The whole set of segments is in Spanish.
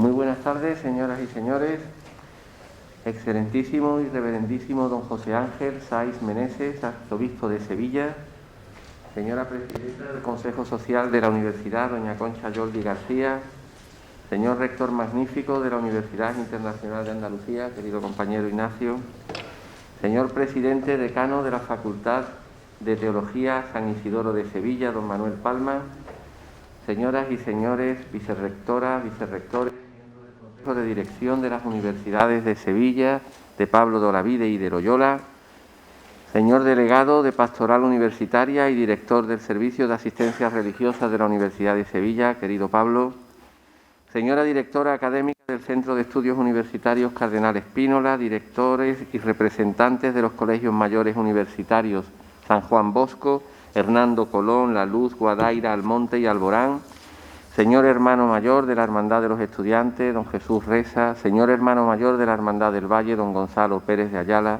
Muy buenas tardes, señoras y señores. Excelentísimo y reverendísimo don José Ángel Saiz Meneses, arzobispo de Sevilla, señora presidenta del Consejo Social de la Universidad, doña Concha Jordi García, señor rector magnífico de la Universidad Internacional de Andalucía, querido compañero Ignacio, señor presidente decano de la Facultad de Teología San Isidoro de Sevilla, don Manuel Palma, señoras y señores vicerrectoras, vicerrectores, miembros del Consejo de Dirección de las Universidades de Sevilla, de Pablo de Olavide y de Loyola, señor delegado de Pastoral Universitaria y director del Servicio de Asistencia Religiosa de la Universidad de Sevilla, querido Pablo, señora directora académica del Centro de Estudios Universitarios Cardenal Espínola, directores y representantes de los colegios mayores universitarios San Juan Bosco, Hernando Colón, La Luz, Guadaira, Almonte y Alborán, señor hermano mayor de la Hermandad de los Estudiantes, don Jesús Reza, señor hermano mayor de la Hermandad del Valle, don Gonzalo Pérez de Ayala,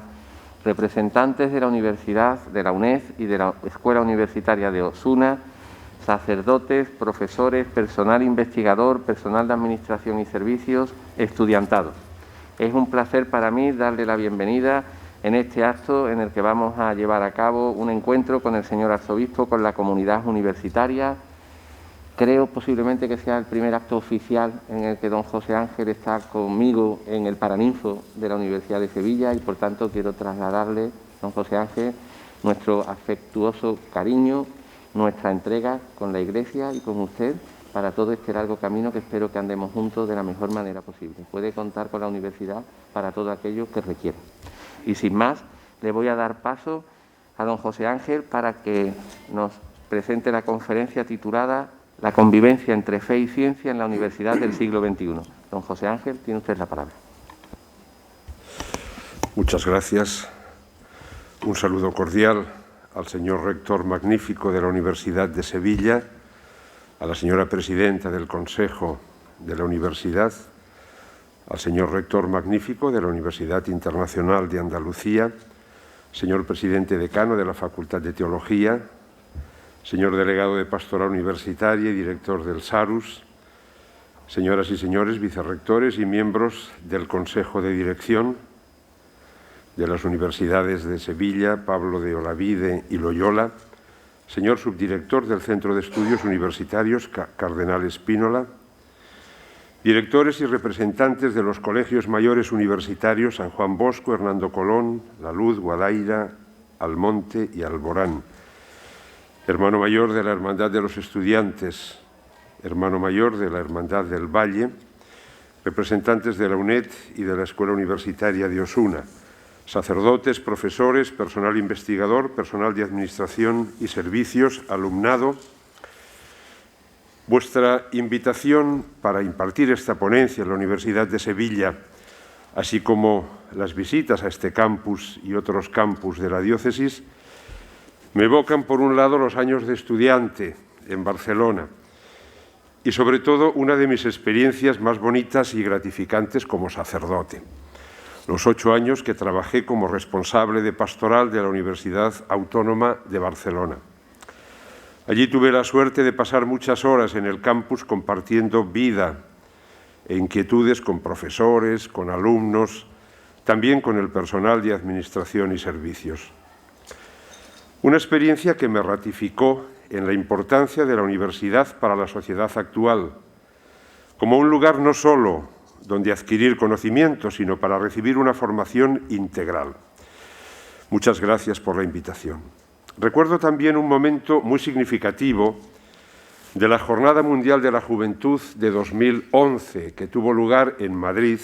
representantes de la Universidad, de la UNED y de la Escuela Universitaria de Osuna, sacerdotes, profesores, personal investigador, personal de administración y servicios, estudiantado. Es un placer para mí darle la bienvenida en este acto en el que vamos a llevar a cabo un encuentro con el señor arzobispo, con la comunidad universitaria. Creo posiblemente que sea el primer acto oficial en el que don José Ángel está conmigo en el Paraninfo de la Universidad de Sevilla y, por tanto, quiero trasladarle, don José Ángel, nuestro afectuoso cariño, nuestra entrega con la Iglesia y con usted para todo este largo camino que espero que andemos juntos de la mejor manera posible. Puede contar con la universidad para todo aquello que requiera. Y sin más, le voy a dar paso a don José Ángel para que nos presente la conferencia titulada La convivencia entre fe y ciencia en la Universidad del siglo XXI. Don José Ángel, tiene usted la palabra. Muchas gracias. Un saludo cordial al señor rector magnífico de la Universidad de Sevilla, a la señora presidenta del Consejo de la Universidad, al señor rector magnífico de la Universidad Internacional de Andalucía, señor presidente decano de la Facultad de Teología, señor delegado de Pastoral Universitaria y director del SARUS, señoras y señores vicerrectores y miembros del Consejo de Dirección de las Universidades de Sevilla, Pablo de Olavide y Loyola, señor subdirector del Centro de Estudios Universitarios Cardenal Espínola, directores y representantes de los colegios mayores universitarios San Juan Bosco, Hernando Colón, La Luz, Guadaira, Almonte y Alborán, hermano mayor de la Hermandad de los Estudiantes, hermano mayor de la Hermandad del Valle, representantes de la UNED y de la Escuela Universitaria de Osuna, sacerdotes, profesores, personal investigador, personal de administración y servicios, alumnado. Vuestra invitación para impartir esta ponencia en la Universidad de Sevilla, así como las visitas a este campus y otros campus de la diócesis, me evocan, por un lado, los años de estudiante en Barcelona y, sobre todo, una de mis experiencias más bonitas y gratificantes como sacerdote. Los 8 años que trabajé como responsable de pastoral de la Universidad Autónoma de Barcelona. Allí tuve la suerte de pasar muchas horas en el campus compartiendo vida e inquietudes con profesores, con alumnos, también con el personal de administración y servicios. Una experiencia que me ratificó en la importancia de la universidad para la sociedad actual, como un lugar no solo donde adquirir conocimiento, sino para recibir una formación integral. Muchas gracias por la invitación. Recuerdo también un momento muy significativo de la Jornada Mundial de la Juventud de 2011, que tuvo lugar en Madrid,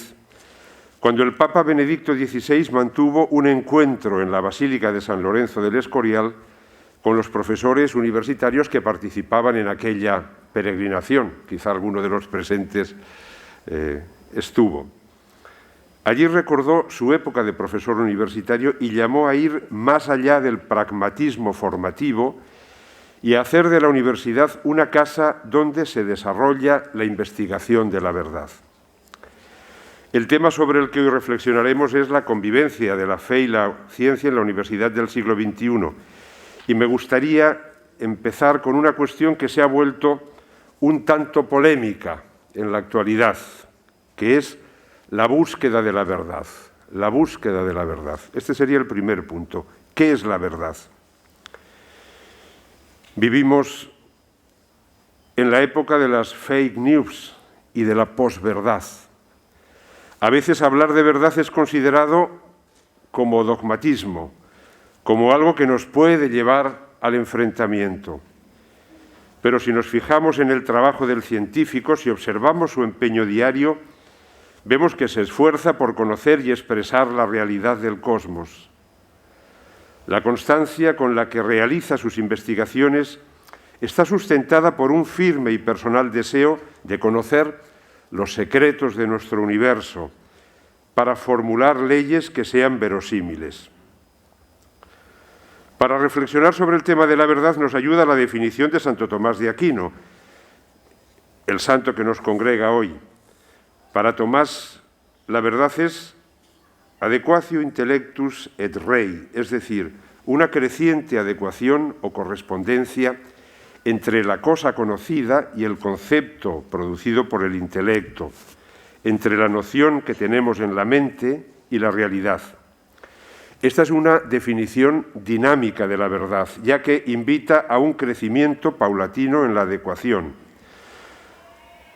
cuando el Papa Benedicto XVI mantuvo un encuentro en la Basílica de San Lorenzo del Escorial con los profesores universitarios que participaban en aquella peregrinación. Quizá alguno de los presentes estuvo. Allí recordó su época de profesor universitario y llamó a ir más allá del pragmatismo formativo y a hacer de la universidad una casa donde se desarrolla la investigación de la verdad. El tema sobre el que hoy reflexionaremos es la convivencia de la fe y la ciencia en la universidad del siglo XXI. Y me gustaría empezar con una cuestión que se ha vuelto un tanto polémica en la actualidad, que es la búsqueda de la verdad. La búsqueda de la verdad. Este sería el primer punto. ¿Qué es la verdad? Vivimos en la época de las fake news y de la posverdad. A veces hablar de verdad es considerado como dogmatismo, como algo que nos puede llevar al enfrentamiento. Pero si nos fijamos en el trabajo del científico, si observamos su empeño diario, vemos que se esfuerza por conocer y expresar la realidad del cosmos. La constancia con la que realiza sus investigaciones está sustentada por un firme y personal deseo de conocer los secretos de nuestro universo para formular leyes que sean verosímiles. Para reflexionar sobre el tema de la verdad nos ayuda la definición de Santo Tomás de Aquino, el santo que nos congrega hoy. Para Tomás, la verdad es adequatio intellectus et rei, es decir, una creciente adecuación o correspondencia entre la cosa conocida y el concepto producido por el intelecto, entre la noción que tenemos en la mente y la realidad. Esta es una definición dinámica de la verdad, ya que invita a un crecimiento paulatino en la adecuación.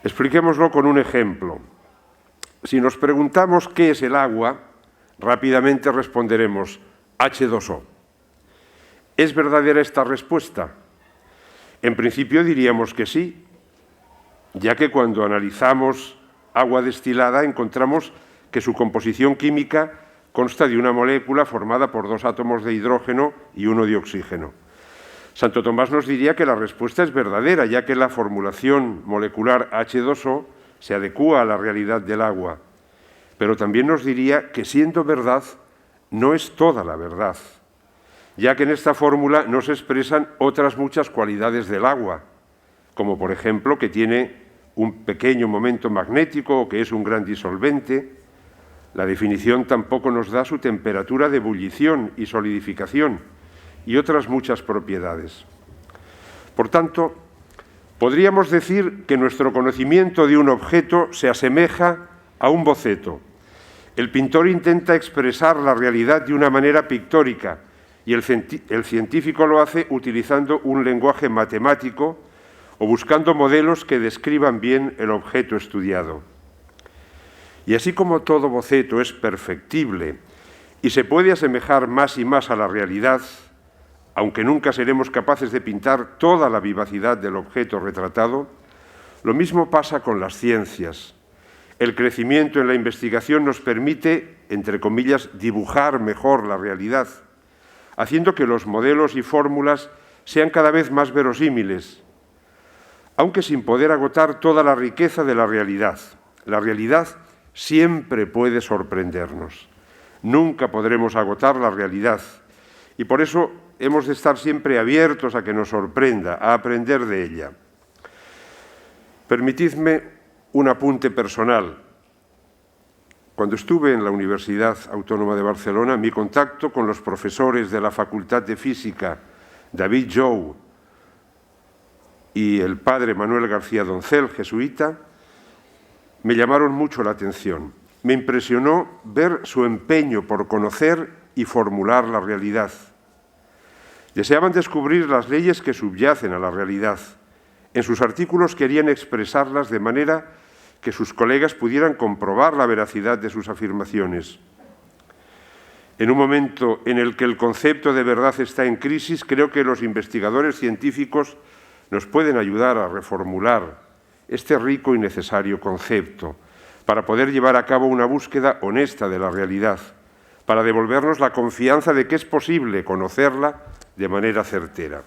Expliquémoslo con un ejemplo. Si nos preguntamos qué es el agua, rápidamente responderemos H2O. ¿Es verdadera esta respuesta? En principio diríamos que sí, ya que cuando analizamos agua destilada encontramos que su composición química consta de una molécula formada por 2 átomos de hidrógeno y 1 de oxígeno. Santo Tomás nos diría que la respuesta es verdadera, ya que la formulación molecular H2O se adecúa a la realidad del agua. Pero también nos diría que siendo verdad, no es toda la verdad, ya que en esta fórmula no se expresan otras muchas cualidades del agua, como por ejemplo que tiene un pequeño momento magnético o que es un gran disolvente. La definición tampoco nos da su temperatura de ebullición y solidificación y otras muchas propiedades. Por tanto, podríamos decir que nuestro conocimiento de un objeto se asemeja a un boceto. El pintor intenta expresar la realidad de una manera pictórica y el científico lo hace utilizando un lenguaje matemático o buscando modelos que describan bien el objeto estudiado. Y así como todo boceto es perfectible y se puede asemejar más y más a la realidad, aunque nunca seremos capaces de pintar toda la vivacidad del objeto retratado, lo mismo pasa con las ciencias. El crecimiento en la investigación nos permite, entre comillas, dibujar mejor la realidad, haciendo que los modelos y fórmulas sean cada vez más verosímiles, aunque sin poder agotar toda la riqueza de la realidad. La realidad siempre puede sorprendernos. Nunca podremos agotar la realidad y por eso hemos de estar siempre abiertos a que nos sorprenda, a aprender de ella. Permitidme un apunte personal. Cuando estuve en la Universidad Autónoma de Barcelona, mi contacto con los profesores de la Facultad de Física, David Jou y el padre Manuel García Doncel, jesuita, me llamaron mucho la atención. Me impresionó ver su empeño por conocer y formular la realidad. Deseaban descubrir las leyes que subyacen a la realidad. En sus artículos querían expresarlas de manera que sus colegas pudieran comprobar la veracidad de sus afirmaciones. En un momento en el que el concepto de verdad está en crisis, creo que los investigadores científicos nos pueden ayudar a reformular este rico y necesario concepto para poder llevar a cabo una búsqueda honesta de la realidad, para devolvernos la confianza de que es posible conocerla de manera certera.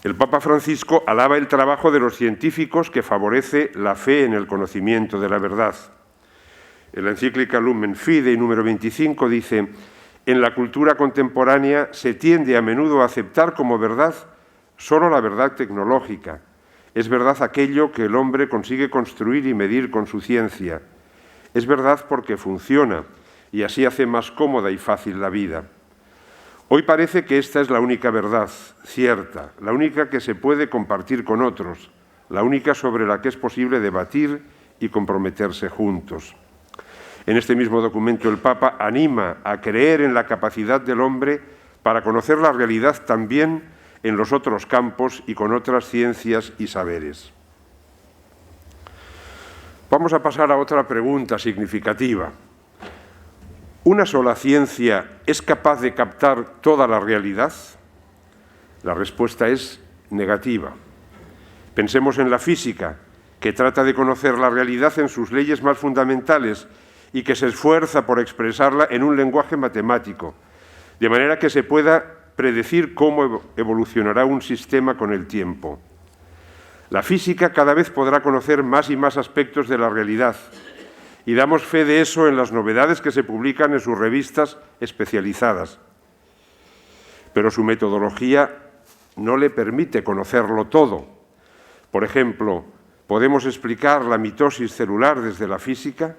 El Papa Francisco alaba el trabajo de los científicos que favorece la fe en el conocimiento de la verdad. En la encíclica Lumen Fidei número 25 dice: en la cultura contemporánea se tiende a menudo a aceptar como verdad solo la verdad tecnológica. Es verdad aquello que el hombre consigue construir y medir con su ciencia. Es verdad porque funciona y así hace más cómoda y fácil la vida. Hoy parece que esta es la única verdad cierta, la única que se puede compartir con otros, la única sobre la que es posible debatir y comprometerse juntos. En este mismo documento el Papa anima a creer en la capacidad del hombre para conocer la realidad también en los otros campos y con otras ciencias y saberes. Vamos a pasar a otra pregunta significativa. ¿Una sola ciencia es capaz de captar toda la realidad? La respuesta es negativa. Pensemos en la física, que trata de conocer la realidad en sus leyes más fundamentales y que se esfuerza por expresarla en un lenguaje matemático, de manera que se pueda predecir cómo evolucionará un sistema con el tiempo. La física cada vez podrá conocer más y más aspectos de la realidad, y damos fe de eso en las novedades que se publican en sus revistas especializadas. Pero su metodología no le permite conocerlo todo. Por ejemplo, ¿podemos explicar la mitosis celular desde la física?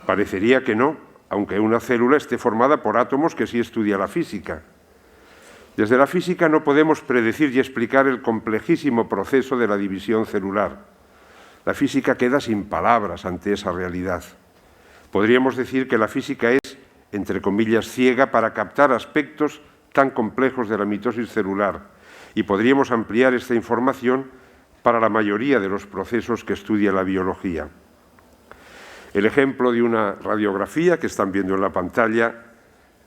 Parecería que no, aunque una célula esté formada por átomos que sí estudia la física. Desde la física no podemos predecir y explicar el complejísimo proceso de la división celular. La física queda sin palabras ante esa realidad. Podríamos decir que la física es, entre comillas, ciega para captar aspectos tan complejos de la mitosis celular, y podríamos ampliar esta información para la mayoría de los procesos que estudia la biología. El ejemplo de una radiografía que están viendo en la pantalla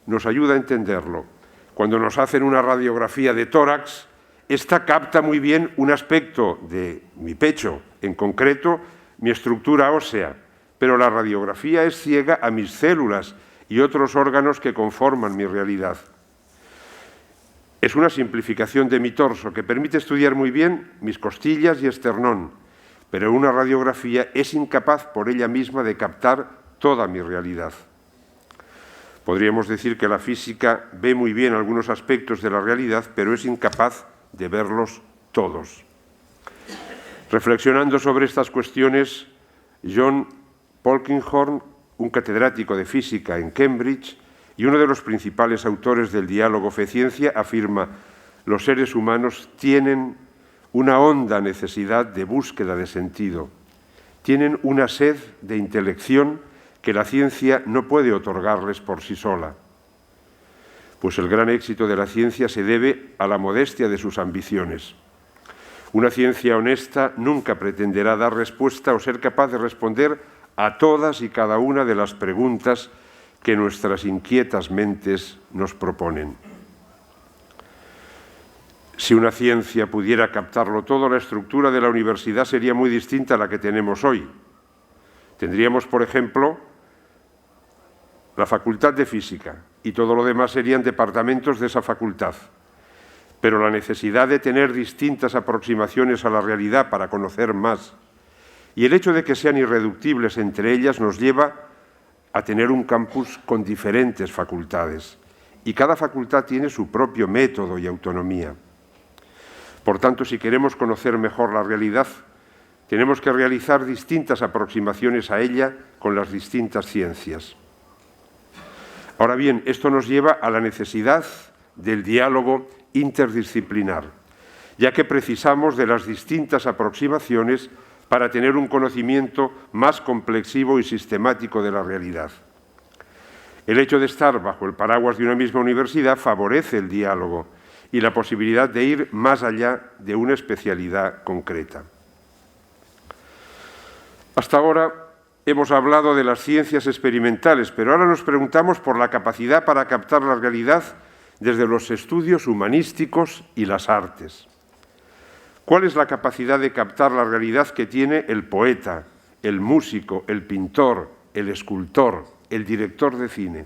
nos ayuda a entenderlo. Cuando nos hacen una radiografía de tórax, esta capta muy bien un aspecto de mi pecho, en concreto mi estructura ósea, pero la radiografía es ciega a mis células y otros órganos que conforman mi realidad. Es una simplificación de mi torso que permite estudiar muy bien mis costillas y esternón, pero una radiografía es incapaz por ella misma de captar toda mi realidad. Podríamos decir que la física ve muy bien algunos aspectos de la realidad, pero es incapaz de verlos todos. Reflexionando sobre estas cuestiones, John Polkinghorne, un catedrático de física en Cambridge y uno de los principales autores del diálogo fe-ciencia, afirma: los seres humanos tienen una honda necesidad de búsqueda de sentido, tienen una sed de intelección que la ciencia no puede otorgarles por sí sola. Pues el gran éxito de la ciencia se debe a la modestia de sus ambiciones. Una ciencia honesta nunca pretenderá dar respuesta o ser capaz de responder a todas y cada una de las preguntas que nuestras inquietas mentes nos proponen. Si una ciencia pudiera captarlo todo, la estructura de la universidad sería muy distinta a la que tenemos hoy. Tendríamos, por ejemplo, la Facultad de Física, y todo lo demás serían departamentos de esa facultad. Pero la necesidad de tener distintas aproximaciones a la realidad para conocer más, y el hecho de que sean irreductibles entre ellas, nos lleva a tener un campus con diferentes facultades, y cada facultad tiene su propio método y autonomía. Por tanto, si queremos conocer mejor la realidad, tenemos que realizar distintas aproximaciones a ella con las distintas ciencias. Ahora bien, esto nos lleva a la necesidad del diálogo interdisciplinar, ya que precisamos de las distintas aproximaciones para tener un conocimiento más complexivo y sistemático de la realidad. El hecho de estar bajo el paraguas de una misma universidad favorece el diálogo y la posibilidad de ir más allá de una especialidad concreta. Hasta ahora hemos hablado de las ciencias experimentales, pero ahora nos preguntamos por la capacidad para captar la realidad desde los estudios humanísticos y las artes. ¿Cuál es la capacidad de captar la realidad que tiene el poeta, el músico, el pintor, el escultor, el director de cine?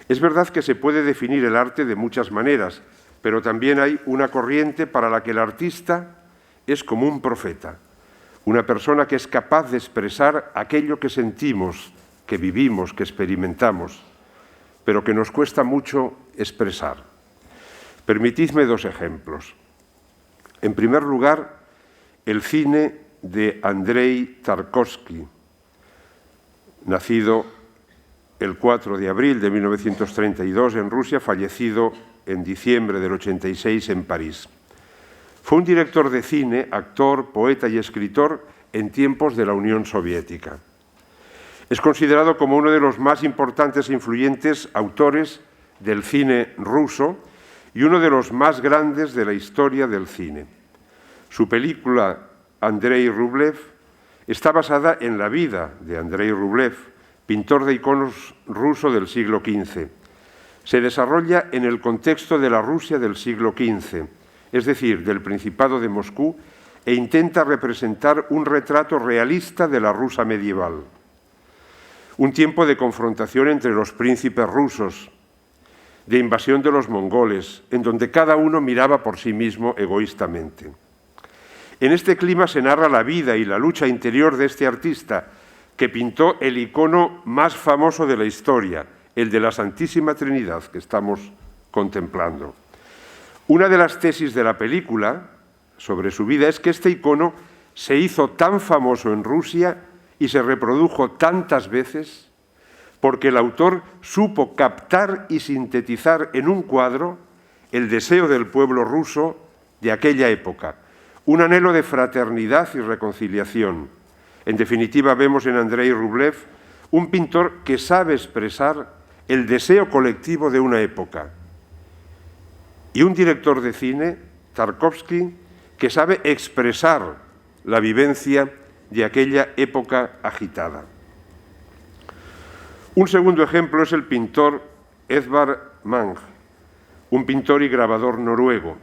Es verdad que se puede definir el arte de muchas maneras, pero también hay una corriente para la que el artista es como un profeta, una persona que es capaz de expresar aquello que sentimos, que vivimos, que experimentamos, pero que nos cuesta mucho expresar. Permitidme dos ejemplos. En primer lugar, el cine de Andrei Tarkovsky, nacido el 4 de abril de 1932 en Rusia, fallecido en diciembre del 86 en París. Fue un director de cine, actor, poeta y escritor en tiempos de la Unión Soviética. Es considerado como uno de los más importantes e influyentes autores del cine ruso y uno de los más grandes de la historia del cine. Su película Andrei Rublev está basada en la vida de Andrei Rublev, pintor de iconos ruso del siglo XV. Se desarrolla en el contexto de la Rusia del siglo XV, es decir, del Principado de Moscú, e intenta representar un retrato realista de la Rusia medieval. Un tiempo de confrontación entre los príncipes rusos, de invasión de los mongoles, en donde cada uno miraba por sí mismo egoístamente. En este clima se narra la vida y la lucha interior de este artista, que pintó el icono más famoso de la historia, el de la Santísima Trinidad, que estamos contemplando. Una de las tesis de la película sobre su vida es que este icono se hizo tan famoso en Rusia y se reprodujo tantas veces porque el autor supo captar y sintetizar en un cuadro el deseo del pueblo ruso de aquella época, un anhelo de fraternidad y reconciliación. En definitiva, vemos en Andrei Rublev un pintor que sabe expresar el deseo colectivo de una época, y un director de cine, Tarkovsky, que sabe expresar la vivencia de aquella época agitada. Un segundo ejemplo es el pintor Edvard Munch, un pintor y grabador noruego.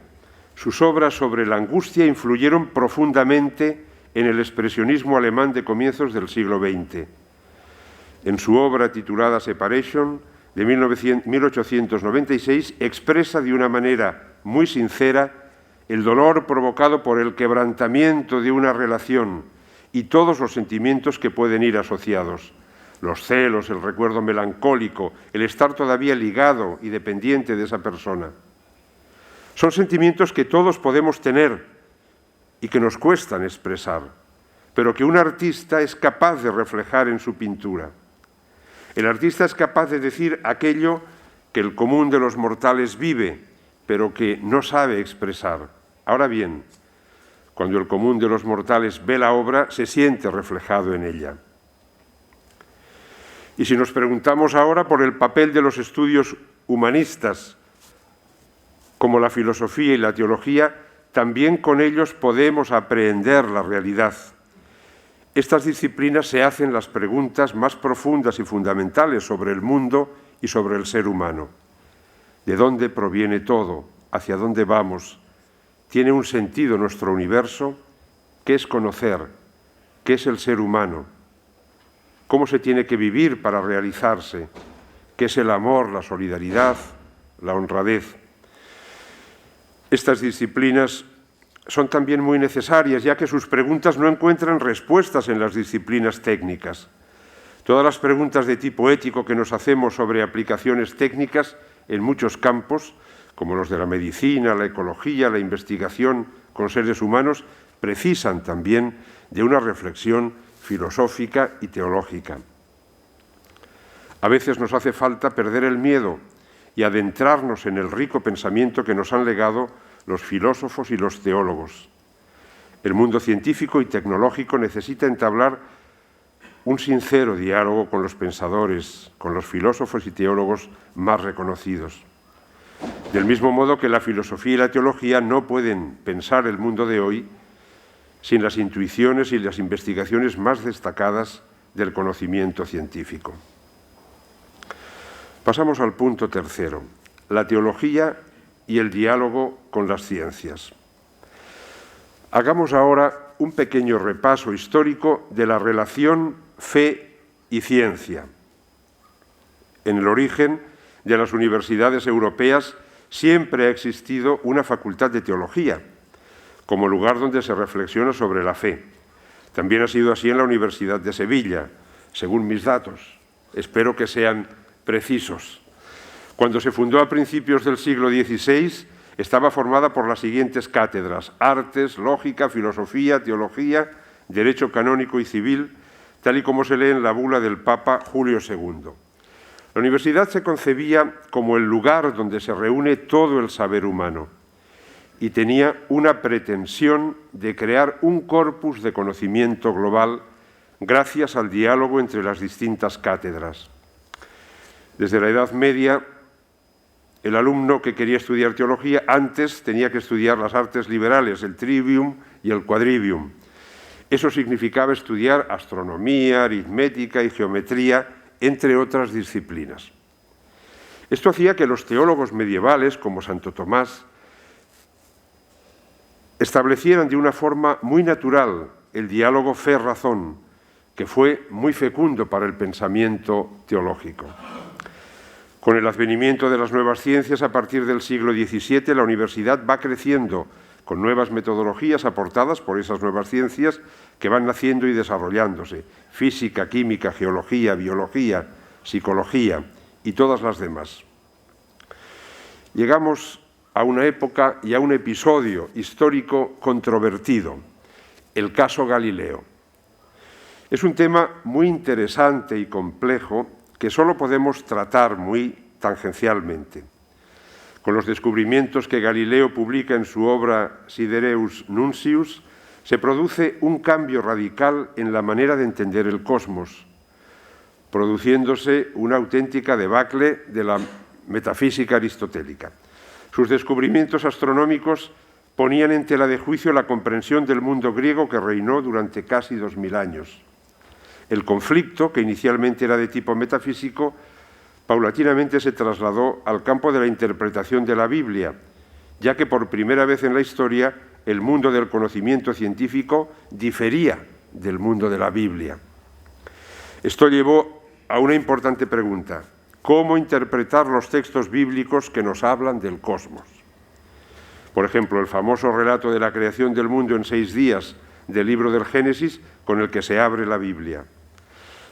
Sus obras sobre la angustia influyeron profundamente en el expresionismo alemán de comienzos del siglo XX. En su obra titulada Separation, de 1896, expresa de una manera muy sincera el dolor provocado por el quebrantamiento de una relación y todos los sentimientos que pueden ir asociados. Los celos, el recuerdo melancólico, el estar todavía ligado y dependiente de esa persona. Son sentimientos que todos podemos tener y que nos cuestan expresar, pero que un artista es capaz de reflejar en su pintura. El artista es capaz de decir aquello que el común de los mortales vive, pero que no sabe expresar. Ahora bien, cuando el común de los mortales ve la obra, se siente reflejado en ella. Y si nos preguntamos ahora por el papel de los estudios humanistas, como la filosofía y la teología, también con ellos podemos aprehender la realidad. Estas disciplinas se hacen las preguntas más profundas y fundamentales sobre el mundo y sobre el ser humano. ¿De dónde proviene todo? ¿Hacia dónde vamos? ¿Tiene un sentido nuestro universo? ¿Qué es conocer? ¿Qué es el ser humano? ¿Cómo se tiene que vivir para realizarse? ¿Qué es el amor, la solidaridad, la honradez? Estas disciplinas son también muy necesarias, ya que sus preguntas no encuentran respuestas en las disciplinas técnicas. Todas las preguntas de tipo ético que nos hacemos sobre aplicaciones técnicas en muchos campos, como los de la medicina, la ecología, la investigación con seres humanos, precisan también de una reflexión filosófica y teológica. A veces nos hace falta perder el miedo y adentrarnos en el rico pensamiento que nos han legado los filósofos y los teólogos. El mundo científico y tecnológico necesita entablar un sincero diálogo con los pensadores, con los filósofos y teólogos más reconocidos. Del mismo modo que la filosofía y la teología no pueden pensar el mundo de hoy sin las intuiciones y las investigaciones más destacadas del conocimiento científico. Pasamos al punto tercero, la teología y el diálogo con las ciencias. Hagamos ahora un pequeño repaso histórico de la relación fe y ciencia. En el origen de las universidades europeas siempre ha existido una facultad de teología, como lugar donde se reflexiona sobre la fe. También ha sido así en la Universidad de Sevilla, según mis datos. Espero que sean precisos. Cuando se fundó a principios del siglo XVI, estaba formada por las siguientes cátedras: Artes, Lógica, Filosofía, Teología, Derecho Canónico y Civil, tal y como se lee en la bula del Papa Julio II. La universidad se concebía como el lugar donde se reúne todo el saber humano y tenía una pretensión de crear un corpus de conocimiento global gracias al diálogo entre las distintas cátedras. Desde la Edad Media, el alumno que quería estudiar teología antes tenía que estudiar las artes liberales, el trivium y el quadrivium. Eso significaba estudiar astronomía, aritmética y geometría, entre otras disciplinas. Esto hacía que los teólogos medievales, como Santo Tomás, establecieran de una forma muy natural el diálogo fe-razón, que fue muy fecundo para el pensamiento teológico. Con el advenimiento de las nuevas ciencias a partir del siglo XVII, la universidad va creciendo con nuevas metodologías aportadas por esas nuevas ciencias que van naciendo y desarrollándose: física, química, geología, biología, psicología y todas las demás. Llegamos a una época y a un episodio histórico controvertido, el caso Galileo. Es un tema muy interesante y complejo que solo podemos tratar muy tangencialmente. Con los descubrimientos que Galileo publica en su obra Sidereus Nuncius, se produce un cambio radical en la manera de entender el cosmos, produciéndose una auténtica debacle de la metafísica aristotélica. Sus descubrimientos astronómicos ponían en tela de juicio la comprensión del mundo griego que reinó durante casi 2000 años. El conflicto, que inicialmente era de tipo metafísico, paulatinamente se trasladó al campo de la interpretación de la Biblia, ya que por primera vez en la historia el mundo del conocimiento científico difería del mundo de la Biblia. Esto llevó a una importante pregunta: ¿cómo interpretar los textos bíblicos que nos hablan del cosmos? Por ejemplo, el famoso relato de la creación del mundo en 6 días del libro del Génesis, con el que se abre la Biblia.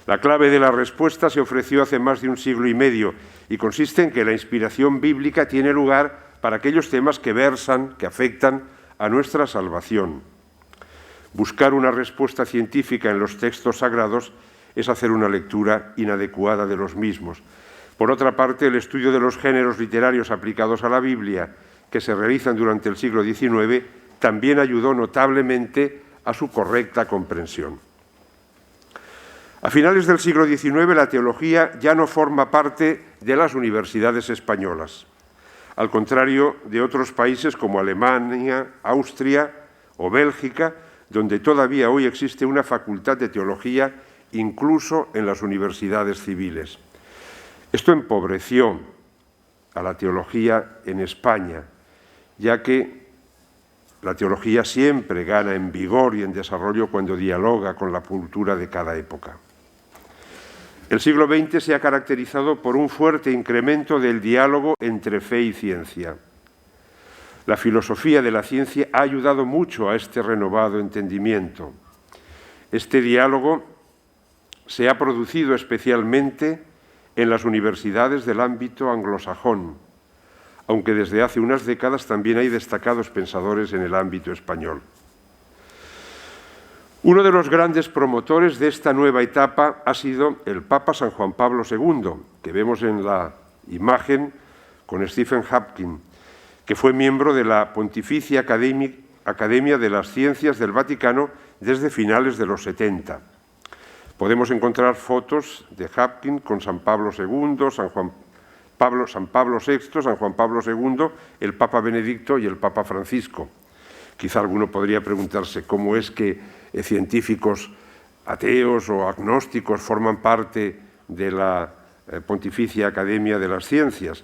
La clave de la respuesta se ofreció hace más de 1 siglo y medio y consiste en que la inspiración bíblica tiene lugar para aquellos temas que versan, que afectan a nuestra salvación. Buscar una respuesta científica en los textos sagrados es hacer una lectura inadecuada de los mismos. Por otra parte, el estudio de los géneros literarios aplicados a la Biblia, que se realizan durante el siglo XIX, también ayudó notablemente a su correcta comprensión. A finales del siglo XIX, la teología ya no forma parte de las universidades españolas, al contrario de otros países como Alemania, Austria o Bélgica, donde todavía hoy existe una facultad de teología incluso en las universidades civiles. Esto empobreció a la teología en España, ya que la teología siempre gana en vigor y en desarrollo cuando dialoga con la cultura de cada época. El siglo XX se ha caracterizado por un fuerte incremento del diálogo entre fe y ciencia. La filosofía de la ciencia ha ayudado mucho a este renovado entendimiento. Este diálogo se ha producido especialmente en las universidades del ámbito anglosajón, aunque desde hace unas décadas también hay destacados pensadores en el ámbito español. Uno de los grandes promotores de esta nueva etapa ha sido el Papa San Juan Pablo II, que vemos en la imagen con Stephen Hawking, que fue miembro de la Pontificia Academia de las Ciencias del Vaticano desde finales de los 70. Podemos encontrar fotos de Hawking con San Pablo II, San Pablo VI, San Juan Pablo II, el Papa Benedicto y el Papa Francisco. Quizá alguno podría preguntarse cómo es que científicos ateos o agnósticos forman parte de la Pontificia Academia de las Ciencias.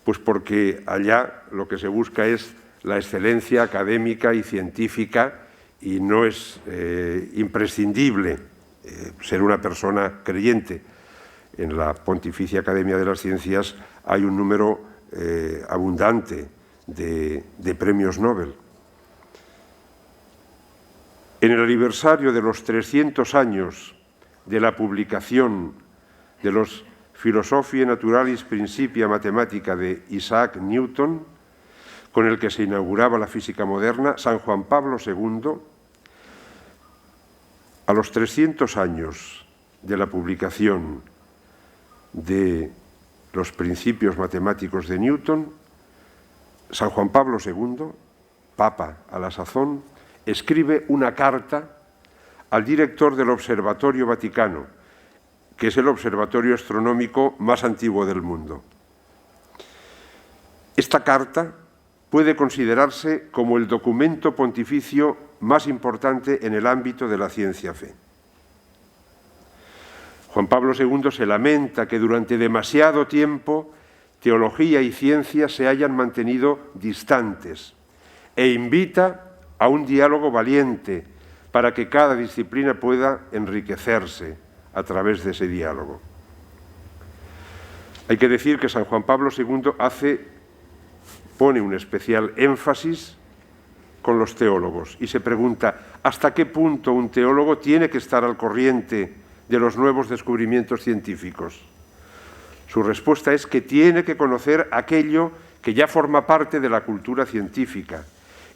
Pues porque allá lo que se busca es la excelencia académica y científica y no es imprescindible ser una persona creyente. En la Pontificia Academia de las Ciencias hay un número abundante de premios Nobel. En el aniversario de los 300 años de la publicación de los Philosophiae Naturalis Principia Mathematica de Isaac Newton, con el que se inauguraba la física moderna, San Juan Pablo II, a los 300 años de la publicación de los principios matemáticos de Newton, San Juan Pablo II papa a la sazón, escribe una carta al director del Observatorio Vaticano, que es el observatorio astronómico más antiguo del mundo. Esta carta puede considerarse como el documento pontificio más importante en el ámbito de la ciencia-fe. Juan Pablo II se lamenta que durante demasiado tiempo teología y ciencia se hayan mantenido distantes e invita a un diálogo valiente para que cada disciplina pueda enriquecerse a través de ese diálogo. Hay que decir que San Juan Pablo II pone un especial énfasis con los teólogos y se pregunta hasta qué punto un teólogo tiene que estar al corriente de los nuevos descubrimientos científicos. Su respuesta es que tiene que conocer aquello que ya forma parte de la cultura científica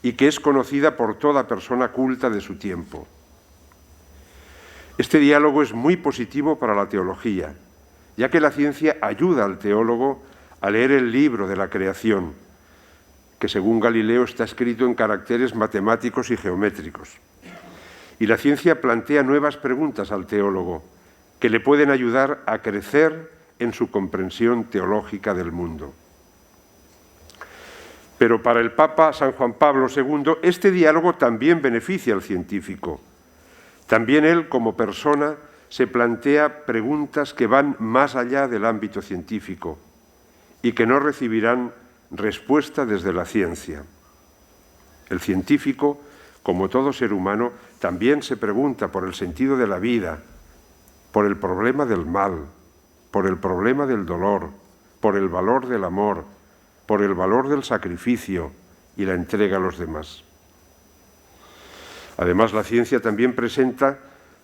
y que es conocida por toda persona culta de su tiempo. Este diálogo es muy positivo para la teología, ya que la ciencia ayuda al teólogo a leer el libro de la creación, que según Galileo está escrito en caracteres matemáticos y geométricos. Y la ciencia plantea nuevas preguntas al teólogo que le pueden ayudar a crecer en su comprensión teológica del mundo. Pero para el Papa San Juan Pablo II, este diálogo también beneficia al científico. También él, como persona, se plantea preguntas que van más allá del ámbito científico y que no recibirán respuesta desde la ciencia. El científico, como todo ser humano, también se pregunta por el sentido de la vida, por el problema del mal, por el problema del dolor, por el valor del amor, por el valor del sacrificio y la entrega a los demás. Además, la ciencia también presenta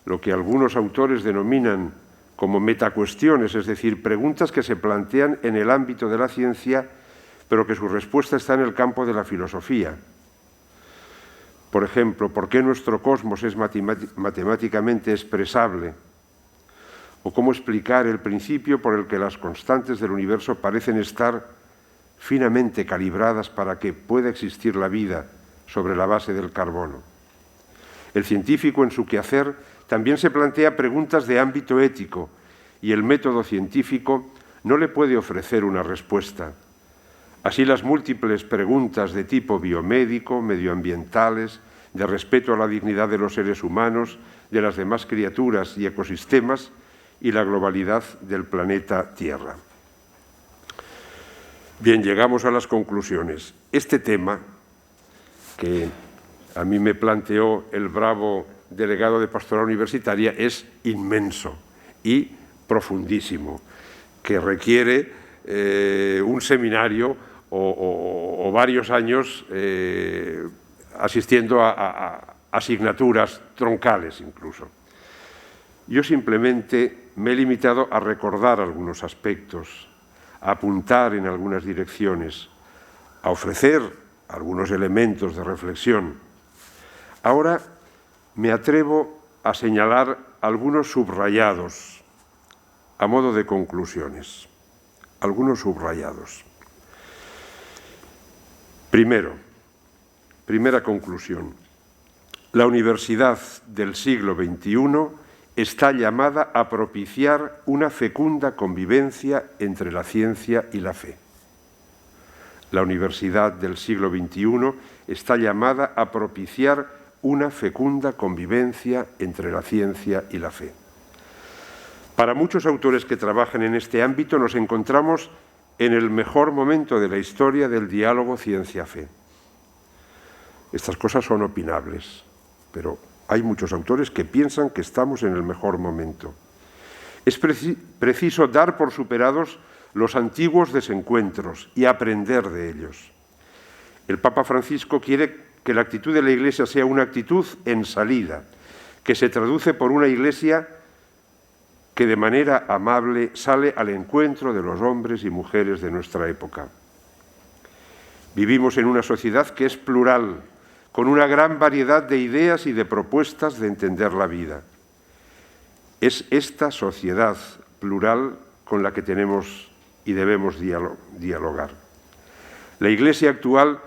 lo que algunos autores denominan como metacuestiones, es decir, preguntas que se plantean en el ámbito de la ciencia, pero que su respuesta está en el campo de la filosofía. Por ejemplo, ¿por qué nuestro cosmos es matemáticamente expresable? ¿O cómo explicar el principio por el que las constantes del universo parecen estar finamente calibradas para que pueda existir la vida sobre la base del carbono? El científico, en su quehacer, también se plantea preguntas de ámbito ético y el método científico no le puede ofrecer una respuesta. Así, las múltiples preguntas de tipo biomédico, medioambientales, de respeto a la dignidad de los seres humanos, de las demás criaturas y ecosistemas y la globalidad del planeta Tierra. Bien, llegamos a las conclusiones. Este tema, que a mí me planteó el bravo delegado de Pastoral Universitaria, es inmenso y profundísimo, que requiere un seminario o varios años asistiendo a asignaturas troncales incluso. Yo simplemente me he limitado a recordar algunos aspectos, a apuntar en algunas direcciones, a ofrecer algunos elementos de reflexión. Ahora me atrevo a señalar algunos subrayados a modo de conclusiones. Algunos subrayados. Primera conclusión. La universidad del siglo XXI está llamada a propiciar una fecunda convivencia entre la ciencia y la fe. La universidad del siglo XXI está llamada a propiciar una fecunda convivencia entre la ciencia y la fe. Para muchos autores que trabajan en este ámbito nos encontramos en el mejor momento de la historia del diálogo ciencia-fe. Estas cosas son opinables, pero hay muchos autores que piensan que estamos en el mejor momento. Es preciso dar por superados los antiguos desencuentros y aprender de ellos. El Papa Francisco quiere que la actitud de la Iglesia sea una actitud en salida, que se traduce por una Iglesia que de manera amable sale al encuentro de los hombres y mujeres de nuestra época. Vivimos en una sociedad que es plural, con una gran variedad de ideas y de propuestas de entender la vida. Es esta sociedad plural con la que tenemos y debemos dialogar. La Iglesia actual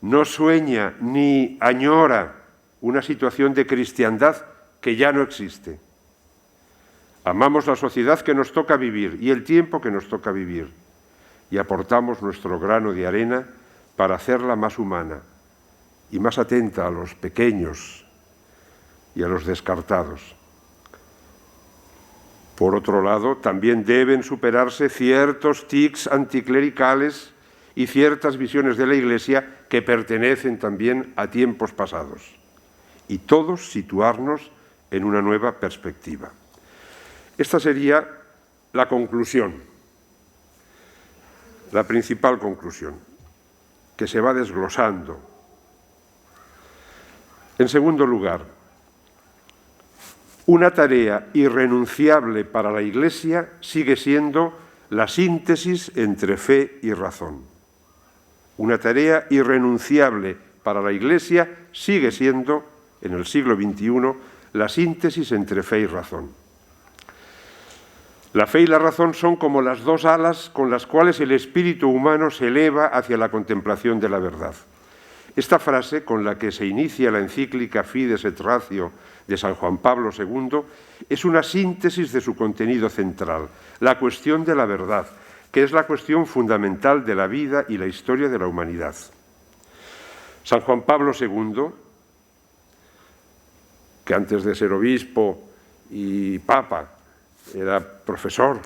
no sueña ni añora una situación de cristiandad que ya no existe. Amamos la sociedad que nos toca vivir y el tiempo que nos toca vivir y aportamos nuestro grano de arena para hacerla más humana y más atenta a los pequeños y a los descartados. Por otro lado, también deben superarse ciertos tics anticlericales y ciertas visiones de la Iglesia que pertenecen también a tiempos pasados, y todos situarnos en una nueva perspectiva. Esta sería la conclusión, la principal conclusión, que se va desglosando. En segundo lugar, una tarea irrenunciable para la Iglesia sigue siendo la síntesis entre fe y razón. Una tarea irrenunciable para la Iglesia sigue siendo, en el siglo XXI, la síntesis entre fe y razón. La fe y la razón son como las dos alas con las cuales el espíritu humano se eleva hacia la contemplación de la verdad. Esta frase, con la que se inicia la encíclica Fides et Ratio de San Juan Pablo II, es una síntesis de su contenido central, la cuestión de la verdad, que es la cuestión fundamental de la vida y la historia de la humanidad. San Juan Pablo II, que antes de ser obispo y papa era profesor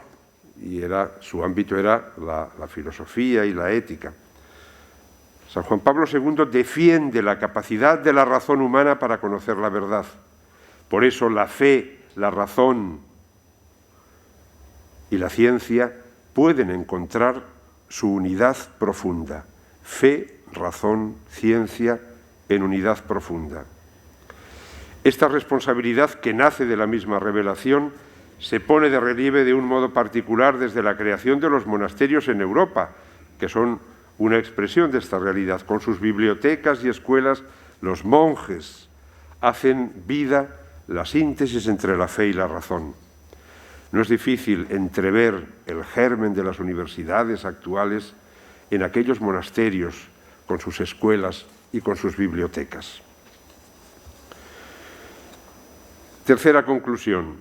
y su ámbito era la filosofía y la ética, San Juan Pablo II defiende la capacidad de la razón humana para conocer la verdad. Por eso la fe, la razón y la ciencia pueden encontrar su unidad profunda. Fe, razón, ciencia en unidad profunda. Esta responsabilidad, que nace de la misma revelación, se pone de relieve de un modo particular desde la creación de los monasterios en Europa, que son una expresión de esta realidad. Con sus bibliotecas y escuelas, los monjes hacen vida la síntesis entre la fe y la razón. No es difícil entrever el germen de las universidades actuales en aquellos monasterios, con sus escuelas y con sus bibliotecas. Tercera conclusión: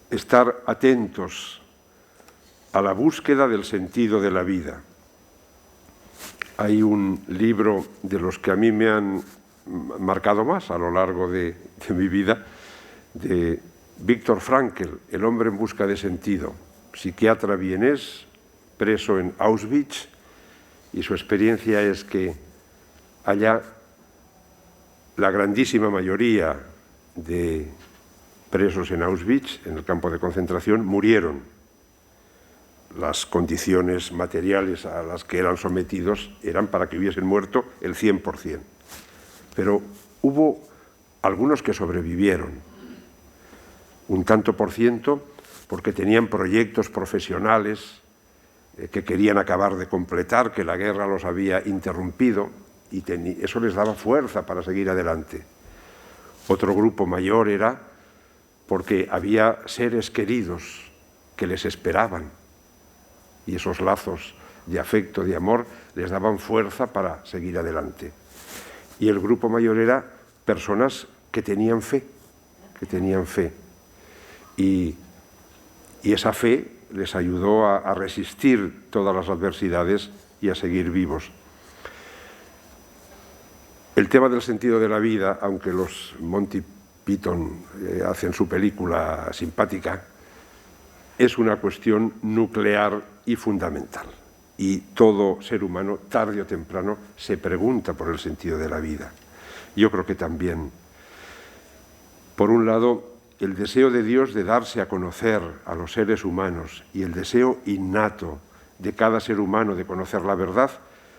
estar atentos a la búsqueda del sentido de la vida. Hay un libro de los que a mí me han marcado más a lo largo de mi vida, de Viktor Frankl, El hombre en busca de sentido, psiquiatra vienés, preso en Auschwitz, y su experiencia es que allá la grandísima mayoría de presos en Auschwitz, en el campo de concentración, murieron. Las condiciones materiales a las que eran sometidos eran para que hubiesen muerto el 100%. Pero hubo algunos que sobrevivieron, un tanto por ciento, porque tenían proyectos profesionales que querían acabar de completar, que la guerra los había interrumpido, y eso les daba fuerza para seguir adelante. Otro grupo mayor era porque había seres queridos que les esperaban, y esos lazos de afecto, de amor, les daban fuerza para seguir adelante. Y el grupo mayor era personas que tenían fe, y esa fe les ayudó a resistir todas las adversidades y a seguir vivos. El tema del sentido de la vida, aunque los Monty Python hacen su película simpática, es una cuestión nuclear y fundamental. Y todo ser humano, tarde o temprano, se pregunta por el sentido de la vida. Yo creo que también, por un lado, el deseo de Dios de darse a conocer a los seres humanos y el deseo innato de cada ser humano de conocer la verdad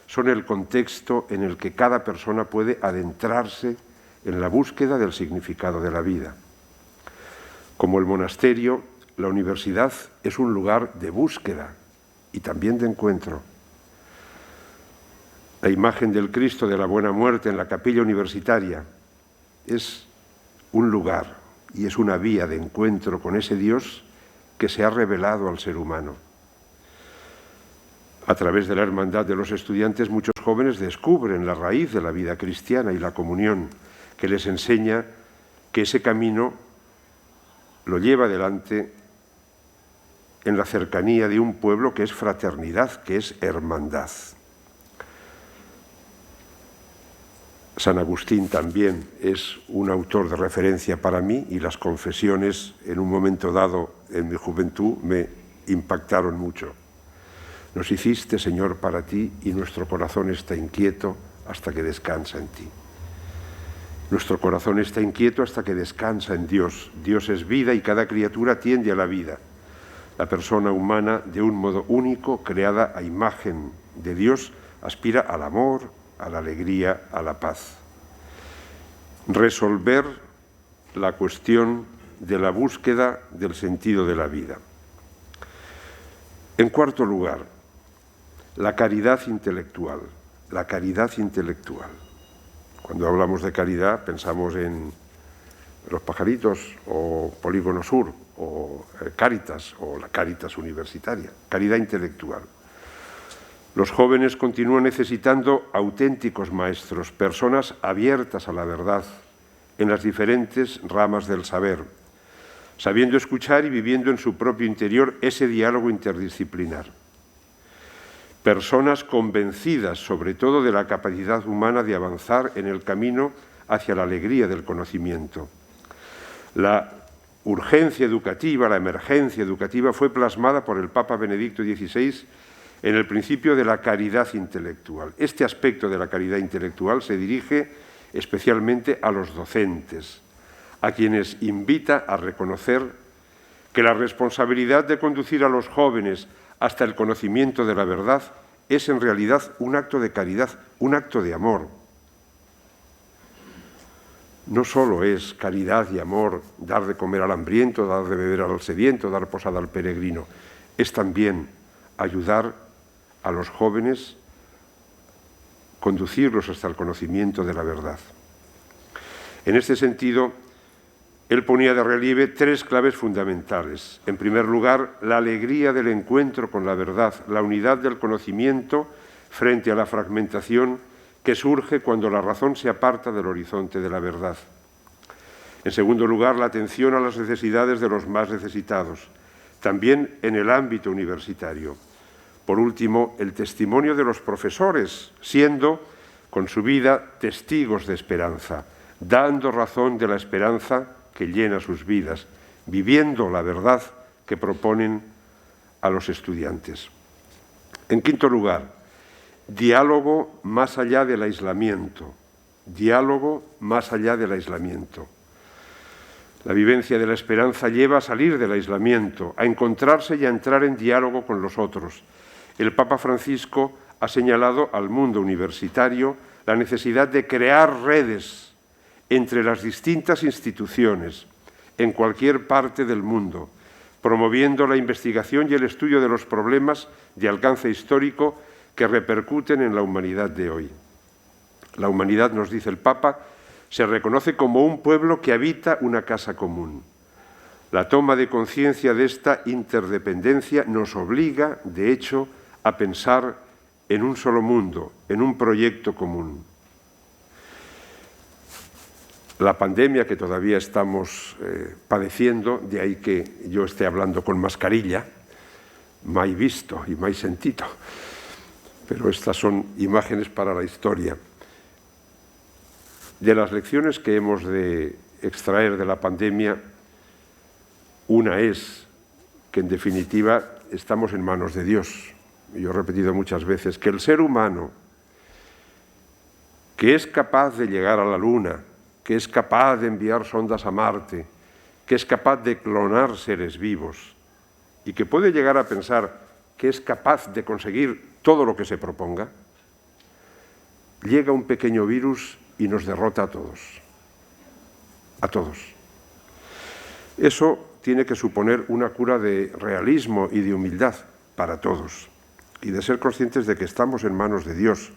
son el contexto en el que cada persona puede adentrarse en la búsqueda del significado de la vida. Como el monasterio, la universidad es un lugar de búsqueda y también de encuentro. La imagen del Cristo de la Buena Muerte en la capilla universitaria es un lugar y es una vía de encuentro con ese Dios que se ha revelado al ser humano. A través de la hermandad de los estudiantes, muchos jóvenes descubren la raíz de la vida cristiana y la comunión, que les enseña que ese camino lo lleva adelante en la cercanía de un pueblo que es fraternidad, que es hermandad. San Agustín también es un autor de referencia para mí y las confesiones en un momento dado en mi juventud me impactaron mucho. Nos hiciste, Señor, para ti y nuestro corazón está inquieto hasta que descansa en ti. Nuestro corazón está inquieto hasta que descansa en Dios. Dios es vida y cada criatura tiende a la vida. La persona humana, de un modo único, creada a imagen de Dios, aspira al amor, a la alegría, a la paz. Resolver la cuestión de la búsqueda del sentido de la vida. En cuarto lugar, la caridad intelectual. La caridad intelectual. Cuando hablamos de caridad pensamos en Los Pajaritos o Polígono Sur o Cáritas o la Cáritas universitaria. Caridad intelectual. Los jóvenes continúan necesitando auténticos maestros, personas abiertas a la verdad en las diferentes ramas del saber, sabiendo escuchar y viviendo en su propio interior ese diálogo interdisciplinar. Personas convencidas, sobre todo, de la capacidad humana de avanzar en el camino hacia la alegría del conocimiento. La urgencia educativa, la emergencia educativa fue plasmada por el Papa Benedicto XVI en el principio de la caridad intelectual. Este aspecto de la caridad intelectual se dirige especialmente a los docentes, a quienes invita a reconocer que la responsabilidad de conducir a los jóvenes hasta el conocimiento de la verdad es en realidad un acto de caridad, un acto de amor. No solo es caridad y amor dar de comer al hambriento, dar de beber al sediento, dar posada al peregrino, es también ayudar a los jóvenes, conducirlos hasta el conocimiento de la verdad. En este sentido, él ponía de relieve tres claves fundamentales. En primer lugar, la alegría del encuentro con la verdad, la unidad del conocimiento frente a la fragmentación que surge cuando la razón se aparta del horizonte de la verdad. En segundo lugar, la atención a las necesidades de los más necesitados, también en el ámbito universitario. Por último, el testimonio de los profesores, siendo, con su vida, testigos de esperanza, dando razón de la esperanza que llena sus vidas, viviendo la verdad que proponen a los estudiantes. En quinto lugar, diálogo más allá del aislamiento. Diálogo más allá del aislamiento. La vivencia de la esperanza lleva a salir del aislamiento, a encontrarse y a entrar en diálogo con los otros. El Papa Francisco ha señalado al mundo universitario la necesidad de crear redes entre las distintas instituciones en cualquier parte del mundo, promoviendo la investigación y el estudio de los problemas de alcance histórico que repercuten en la humanidad de hoy. La humanidad, nos dice el Papa, se reconoce como un pueblo que habita una casa común. La toma de conciencia de esta interdependencia nos obliga, de hecho, a pensar en un solo mundo, en un proyecto común. La pandemia que todavía estamos padeciendo, de ahí que yo esté hablando con mascarilla, mai visto y mai sentito, pero estas son imágenes para la historia. De las lecciones que hemos de extraer de la pandemia, una es que en definitiva estamos en manos de Dios. Yo he repetido muchas veces que el ser humano, que es capaz de llegar a la Luna, que es capaz de enviar sondas a Marte, que es capaz de clonar seres vivos y que puede llegar a pensar que es capaz de conseguir todo lo que se proponga, llega un pequeño virus y nos derrota a todos. A todos. Eso tiene que suponer una cura de realismo y de humildad para todos y de ser conscientes de que estamos en manos de Dios,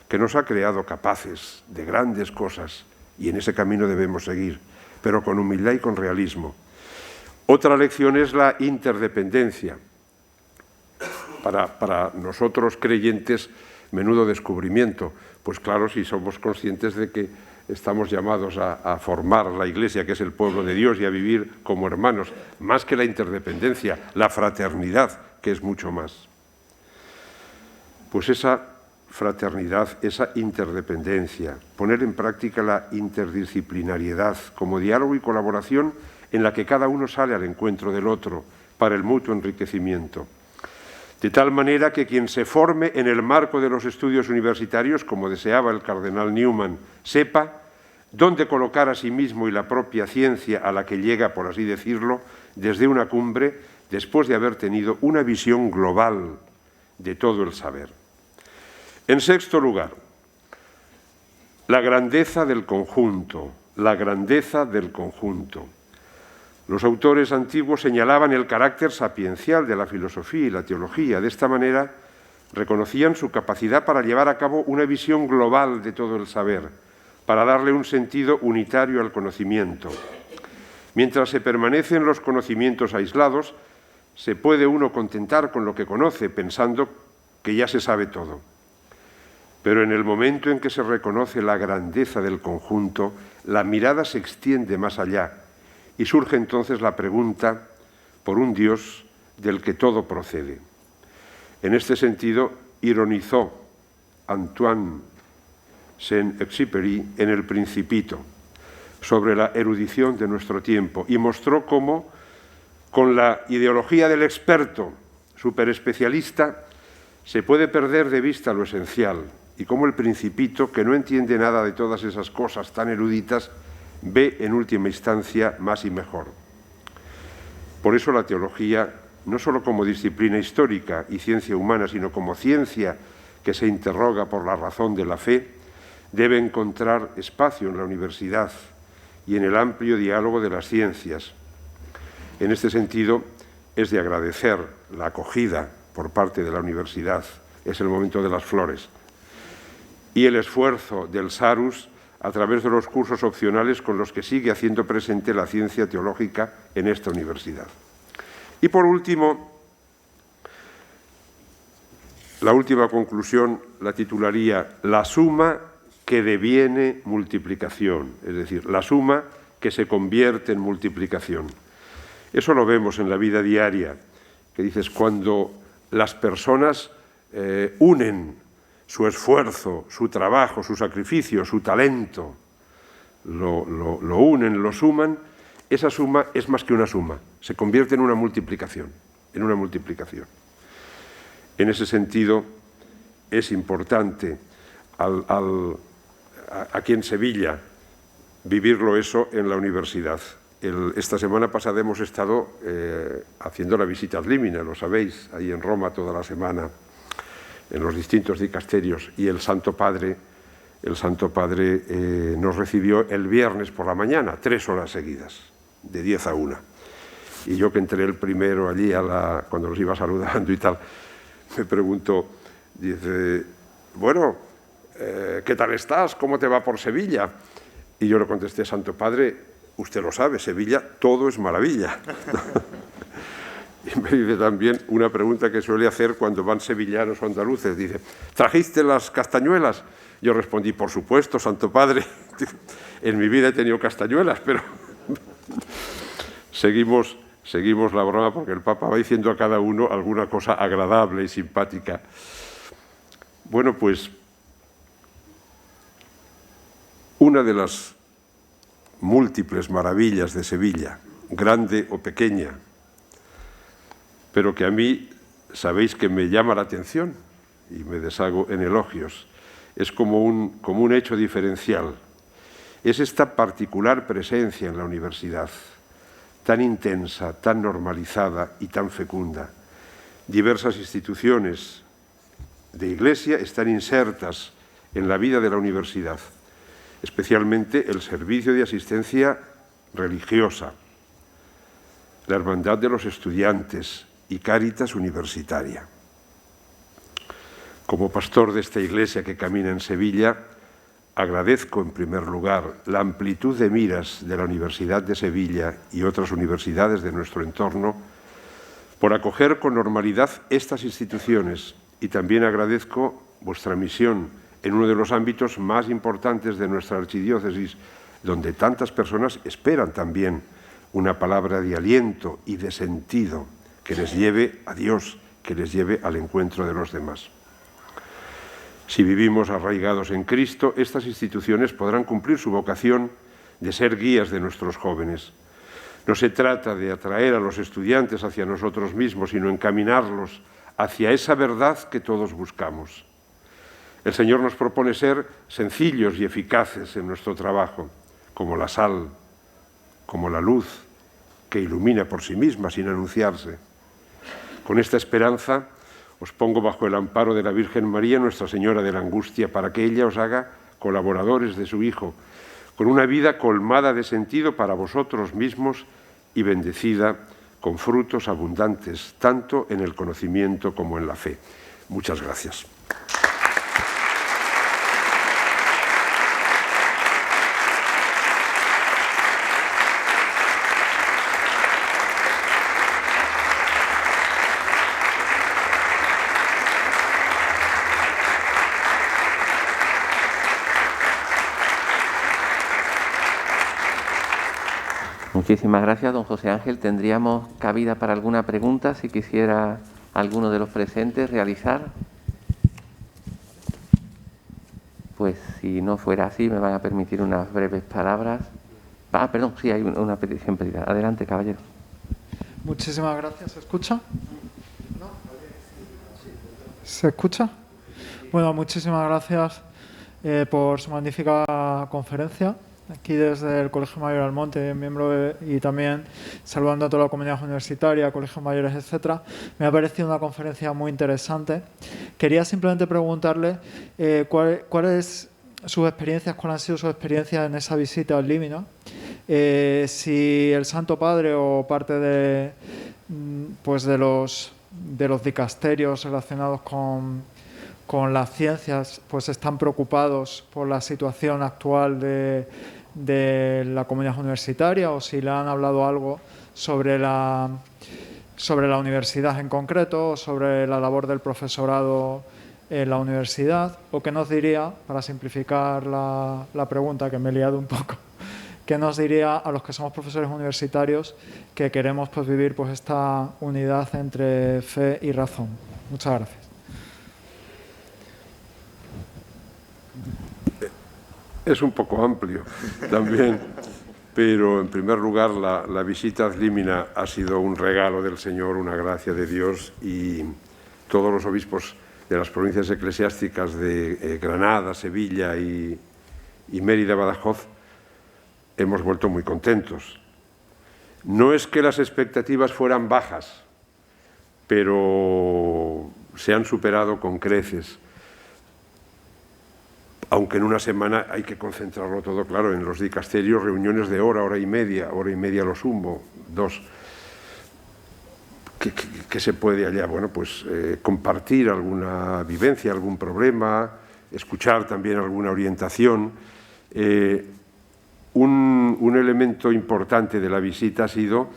que nos ha creado capaces de grandes cosas y en ese camino debemos seguir, pero con humildad y con realismo. Otra lección es la interdependencia. para nosotros creyentes, menudo descubrimiento. Pues claro, si somos conscientes de que estamos llamados a formar la Iglesia, que es el pueblo de Dios, y a vivir como hermanos, más que la interdependencia, la fraternidad, que es mucho más. Pues esa fraternidad, esa interdependencia, poner en práctica la interdisciplinariedad como diálogo y colaboración en la que cada uno sale al encuentro del otro para el mutuo enriquecimiento. De tal manera que quien se forme en el marco de los estudios universitarios, como deseaba el cardenal Newman, sepa dónde colocar a sí mismo y la propia ciencia a la que llega, por así decirlo, desde una cumbre, después de haber tenido una visión global de todo el saber. En sexto lugar, la grandeza del conjunto, la grandeza del conjunto. Los autores antiguos señalaban el carácter sapiencial de la filosofía y la teología. De esta manera, reconocían su capacidad para llevar a cabo una visión global de todo el saber, para darle un sentido unitario al conocimiento. Mientras se permanecen los conocimientos aislados, se puede uno contentar con lo que conoce, pensando que ya se sabe todo. Pero en el momento en que se reconoce la grandeza del conjunto, la mirada se extiende más allá y surge entonces la pregunta por un Dios del que todo procede. En este sentido, ironizó Antoine Saint-Exupéry en El Principito sobre la erudición de nuestro tiempo y mostró cómo, con la ideología del experto superespecialista, se puede perder de vista lo esencial, y cómo el Principito, que no entiende nada de todas esas cosas tan eruditas, ve en última instancia más y mejor. Por eso la teología, no solo como disciplina histórica y ciencia humana, sino como ciencia que se interroga por la razón de la fe, debe encontrar espacio en la universidad y en el amplio diálogo de las ciencias. En este sentido, es de agradecer la acogida por parte de la universidad, es el momento de las flores, y el esfuerzo del SARUS a través de los cursos opcionales con los que sigue haciendo presente la ciencia teológica en esta universidad. Y por último, la última conclusión la titularía La suma que deviene multiplicación, es decir, la suma que se convierte en multiplicación. Eso lo vemos en la vida diaria, que dices, cuando las personas unen su esfuerzo, su trabajo, su sacrificio, su talento, lo unen, lo suman, esa suma es más que una suma, se convierte en una multiplicación, En ese sentido, es importante aquí en Sevilla vivirlo eso en la universidad. Esta semana pasada hemos estado haciendo la visita ad limina, lo sabéis, ahí en Roma toda la semana, en los distintos dicasterios, y el Santo Padre nos recibió el viernes por la mañana, 3 horas seguidas, de 10 a 1. Y yo, que entré el primero allí cuando los iba saludando y tal, me preguntó, dice, bueno, ¿qué tal estás? ¿Cómo te va por Sevilla? Y yo le contesté, Santo Padre, usted lo sabe, Sevilla todo es maravilla. Y me dice también una pregunta que suele hacer cuando van sevillanos o andaluces. Dice, ¿trajiste las castañuelas? Yo respondí, por supuesto, Santo Padre. En mi vida he tenido castañuelas, pero seguimos la broma porque el Papa va diciendo a cada uno alguna cosa agradable y simpática. Bueno, pues una de las múltiples maravillas de Sevilla, grande o pequeña, pero que a mí sabéis que me llama la atención y me deshago en elogios, es como un hecho diferencial. Es esta particular presencia en la universidad, tan intensa, tan normalizada y tan fecunda. Diversas instituciones de Iglesia están insertas en la vida de la universidad, especialmente el servicio de asistencia religiosa, la Hermandad de los Estudiantes y Cáritas Universitaria. Como pastor de esta Iglesia que camina en Sevilla, agradezco en primer lugar la amplitud de miras de la Universidad de Sevilla y otras universidades de nuestro entorno por acoger con normalidad estas instituciones, y también agradezco vuestra misión en uno de los ámbitos más importantes de nuestra archidiócesis, donde tantas personas esperan también una palabra de aliento y de sentido que les lleve a Dios, que les lleve al encuentro de los demás. Si vivimos arraigados en Cristo, estas instituciones podrán cumplir su vocación de ser guías de nuestros jóvenes. No se trata de atraer a los estudiantes hacia nosotros mismos, sino encaminarlos hacia esa verdad que todos buscamos. El Señor nos propone ser sencillos y eficaces en nuestro trabajo, como la sal, como la luz, que ilumina por sí misma sin anunciarse. Con esta esperanza os pongo bajo el amparo de la Virgen María, Nuestra Señora de la Angustia, para que ella os haga colaboradores de su Hijo, con una vida colmada de sentido para vosotros mismos y bendecida con frutos abundantes, tanto en el conocimiento como en la fe. Muchas gracias. Muchísimas gracias, don José Ángel. Tendríamos cabida para alguna pregunta, si quisiera alguno de los presentes realizar. Pues si no fuera así, me van a permitir unas breves palabras. Perdón, sí, hay una petición pedida. Adelante, caballero. Muchísimas gracias. ¿Se escucha? ¿Se escucha? Bueno, muchísimas gracias por su magnífica conferencia. Aquí desde el Colegio Mayor Almonte, y también saludando a toda la comunidad universitaria, colegios mayores, etcétera. Me ha parecido una conferencia muy interesante. Quería simplemente preguntarle cuáles sus experiencias, cuáles han sido sus experiencias en esa visita al Límina. Si el Santo Padre o parte de los dicasterios relacionados con las ciencias, pues están preocupados por la situación actual de la comunidad universitaria, o si le han hablado algo sobre la universidad en concreto, o sobre la labor del profesorado en la universidad, o qué nos diría, para simplificar la pregunta, que me he liado un poco, qué nos diría a los que somos profesores universitarios que queremos vivir esta unidad entre fe y razón. Muchas gracias. Es un poco amplio también, pero en primer lugar la visita ad Límina ha sido un regalo del Señor, una gracia de Dios, y todos los obispos de las provincias eclesiásticas de Granada, Sevilla y Mérida, Badajoz, hemos vuelto muy contentos. No es que las expectativas fueran bajas, pero se han superado con creces. Aunque en una semana hay que concentrarlo todo, claro, en los dicasterios, reuniones de hora y media lo sumo, 2. ¿Qué se puede allá? Bueno, pues compartir alguna vivencia, algún problema, escuchar también alguna orientación. Un elemento importante de la visita ha sido,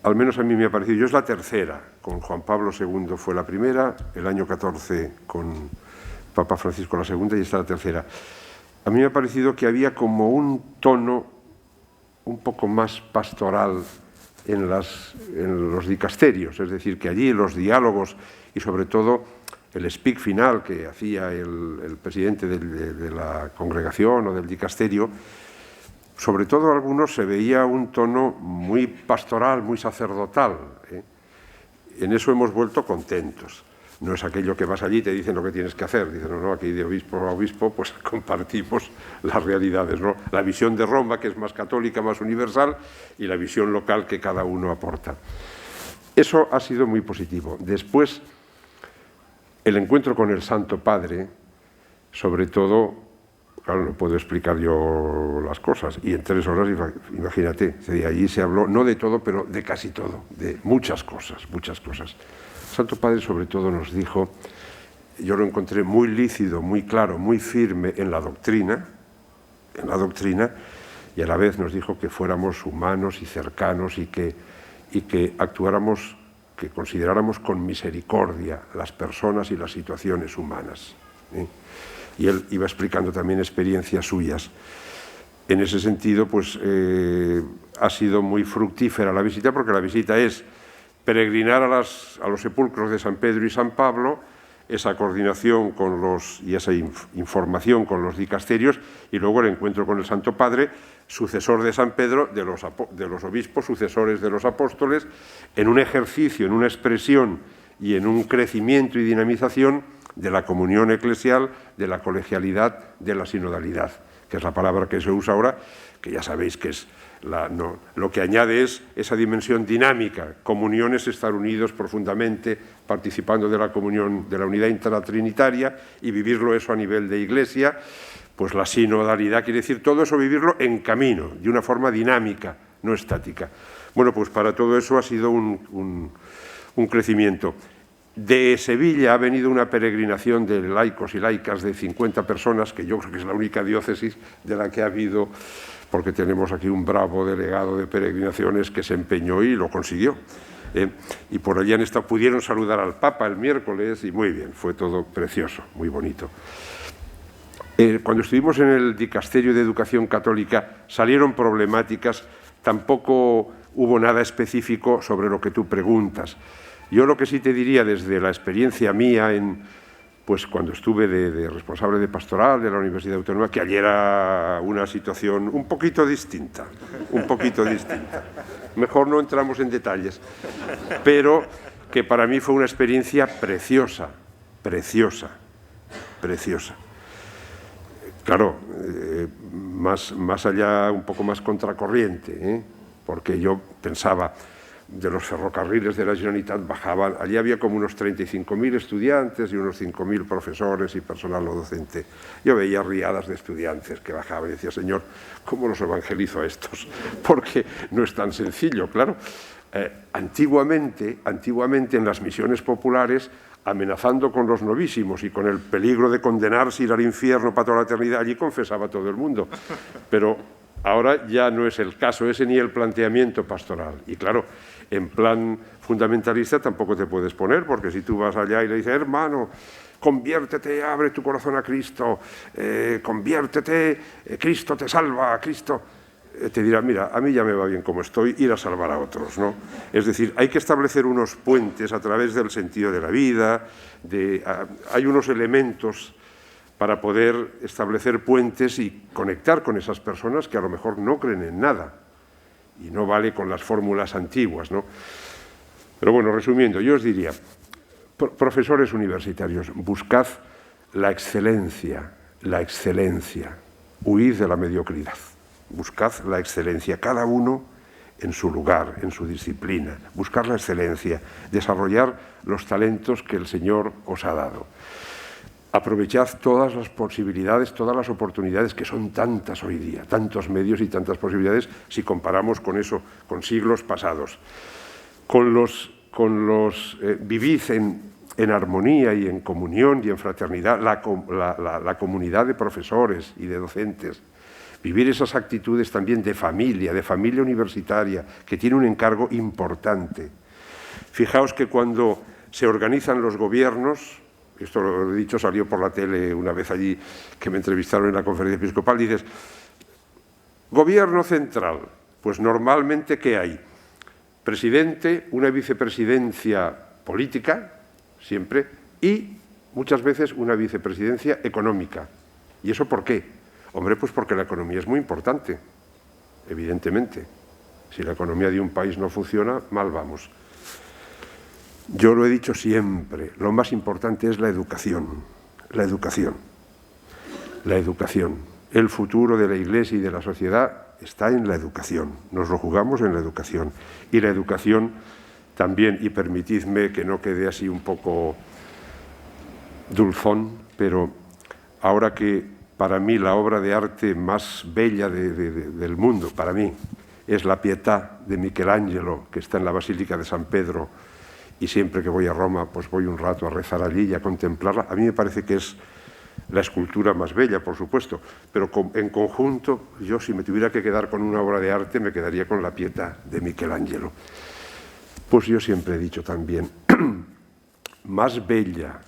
al menos a mí me ha parecido, yo es la tercera, con Juan Pablo II fue la primera, el año 14 con Papa Francisco la segunda, y esta la tercera. A mí me ha parecido que había como un tono un poco más pastoral en los dicasterios, es decir, que allí los diálogos y sobre todo el speak final que hacía el presidente de la congregación o del dicasterio, sobre todo algunos se veía un tono muy pastoral, muy sacerdotal. En eso hemos vuelto contentos. No es aquello que vas allí y te dicen lo que tienes que hacer. Dicen, no, aquí de obispo a obispo pues compartimos las realidades, ¿no? La visión de Roma, que es más católica, más universal, y la visión local que cada uno aporta. Eso ha sido muy positivo. Después, el encuentro con el Santo Padre, sobre todo, claro, no puedo explicar yo las cosas, y en 3 horas, imagínate, allí se habló, no de todo, pero de casi todo, de muchas cosas, muchas cosas. El Santo Padre sobre todo nos dijo, yo lo encontré muy lícido, muy claro, muy firme en la doctrina, y a la vez nos dijo que fuéramos humanos y cercanos y y que actuáramos, que consideráramos con misericordia las personas y las situaciones humanas. Y él iba explicando también experiencias suyas. En ese sentido, pues ha sido muy fructífera la visita, porque la visita es peregrinar a los sepulcros de San Pedro y San Pablo, esa coordinación con y esa información con los dicasterios, y luego el encuentro con el Santo Padre, sucesor de San Pedro, de los obispos, sucesores de los apóstoles, en un ejercicio, en una expresión y en un crecimiento y dinamización de la comunión eclesial, de la colegialidad, de la sinodalidad, que es la palabra que se usa ahora, que ya sabéis que es lo que añade es esa dimensión dinámica. Comunión es estar unidos profundamente, participando de la comunión, de la unidad intratrinitaria, y vivirlo eso a nivel de Iglesia. Pues la sinodalidad quiere decir todo eso, vivirlo en camino, de una forma dinámica, no estática. Bueno, pues para todo eso ha sido un crecimiento. De Sevilla ha venido una peregrinación de laicos y laicas de 50 personas, que yo creo que es la única diócesis de la que ha habido, porque tenemos aquí un bravo delegado de peregrinaciones que se empeñó y lo consiguió. Y por allí pudieron saludar al Papa el miércoles y muy bien, fue todo precioso, muy bonito. Cuando estuvimos en el Dicasterio de Educación Católica salieron problemáticas, tampoco hubo nada específico sobre lo que tú preguntas. Yo lo que sí te diría desde la experiencia mía, pues cuando estuve de responsable de pastoral de la Universidad Autónoma, que allí era una situación un poquito distinta. Mejor no entramos en detalles, pero que para mí fue una experiencia preciosa. Claro, más allá, un poco más contracorriente, porque yo pensaba, de los ferrocarriles de la Generalitat bajaban, allí había como unos 35.000 estudiantes y unos 5.000 profesores y personal no docente. Yo veía riadas de estudiantes que bajaban y decía, Señor, ¿cómo los evangelizo a estos? Porque no es tan sencillo, claro. Antiguamente en las misiones populares, amenazando con los novísimos y con el peligro de condenarse, ir al infierno para toda la eternidad, allí confesaba todo el mundo. Pero ahora ya no es el caso ese ni el planteamiento pastoral. Y claro, en plan fundamentalista tampoco te puedes poner, porque si tú vas allá y le dices, hermano, conviértete, abre tu corazón a Cristo, conviértete, Cristo te salva, Cristo... te dirá, mira, a mí ya me va bien como estoy, ir a salvar a otros, ¿no? Es decir, hay que establecer unos puentes a través del sentido de la vida, hay unos elementos para poder establecer puentes y conectar con esas personas que a lo mejor no creen en nada, y no vale con las fórmulas antiguas, ¿no? Pero bueno, resumiendo, yo os diría, profesores universitarios, buscad la excelencia, huid de la mediocridad. Buscad la excelencia, cada uno en su lugar, en su disciplina. Buscar la excelencia, desarrollar los talentos que el Señor os ha dado. Aprovechad todas las posibilidades, todas las oportunidades, que son tantas hoy día, tantos medios y tantas posibilidades, si comparamos con eso, con siglos pasados. Vivid en armonía y en comunión y en fraternidad la comunidad de profesores y de docentes. Vivir esas actitudes también de familia universitaria, que tiene un encargo importante. Fijaos que cuando se organizan los gobiernos, esto lo he dicho, salió por la tele una vez allí, que me entrevistaron en la conferencia episcopal, dices, gobierno central, pues normalmente, ¿qué hay? Presidente, una vicepresidencia política, siempre, y muchas veces una vicepresidencia económica. ¿Y eso por qué? Hombre, pues porque la economía es muy importante, evidentemente. Si la economía de un país no funciona, mal vamos. Yo lo he dicho siempre, lo más importante es la educación. El futuro de la Iglesia y de la sociedad está en la educación. Nos lo jugamos en la educación. Y la educación también, y permitidme que no quede así un poco dulzón, pero ahora que para mí la obra de arte más bella del mundo, para mí, es la Pietà de Michelangelo, que está en la Basílica de San Pedro, y siempre que voy a Roma, pues voy un rato a rezar allí y a contemplarla. A mí me parece que es la escultura más bella, por supuesto, pero en conjunto, yo si me tuviera que quedar con una obra de arte, me quedaría con la Pietà de Michelangelo. Pues yo siempre he dicho también, más bella,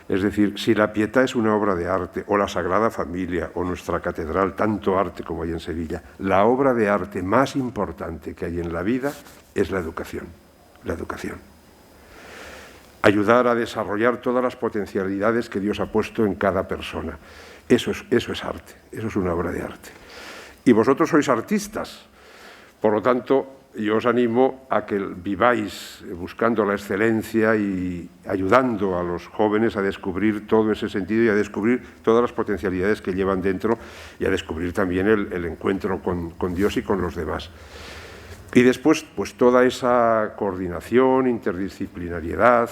es decir, si la Pietà es una obra de arte, o la Sagrada Familia, o nuestra catedral, tanto arte como hay en Sevilla, la obra de arte más importante que hay en la vida es la educación. La educación. Ayudar a desarrollar todas las potencialidades que Dios ha puesto en cada persona. Eso es arte, eso es una obra de arte. Y vosotros sois artistas, por lo tanto, yo os animo a que viváis buscando la excelencia y ayudando a los jóvenes a descubrir todo ese sentido y a descubrir todas las potencialidades que llevan dentro y a descubrir también el encuentro con Dios y con los demás. Y después, pues toda esa coordinación, interdisciplinariedad.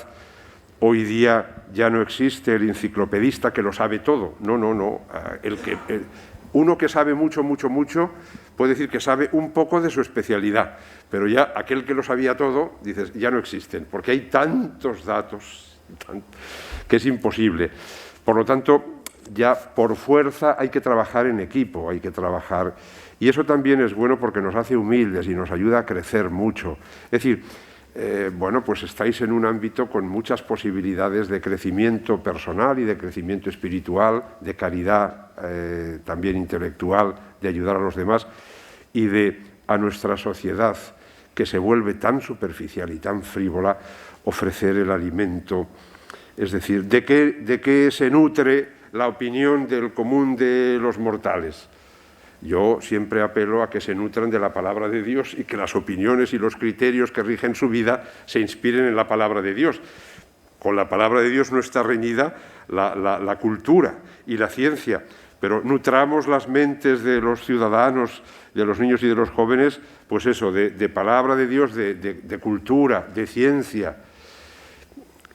Hoy día ya no existe el enciclopedista que lo sabe todo. No. Uno que sabe mucho puede decir que sabe un poco de su especialidad, pero ya aquel que lo sabía todo, dices, ya no existen, porque hay tantos datos que es imposible. Por lo tanto, ya por fuerza hay que trabajar en equipo, hay que trabajar. Y eso también es bueno porque nos hace humildes y nos ayuda a crecer mucho. Es decir, bueno, pues estáis en un ámbito con muchas posibilidades de crecimiento personal y de crecimiento espiritual, de caridad también intelectual, de ayudar a los demás y a nuestra sociedad, que se vuelve tan superficial y tan frívola, ofrecer el alimento. Es decir, ¿de qué se nutre la opinión del común de los mortales? Yo siempre apelo a que se nutran de la palabra de Dios y que las opiniones y los criterios que rigen su vida se inspiren en la palabra de Dios. Con la palabra de Dios no está reñida la cultura y la ciencia, pero nutramos las mentes de los ciudadanos, de los niños y de los jóvenes, pues eso, de palabra de Dios, de cultura, de ciencia.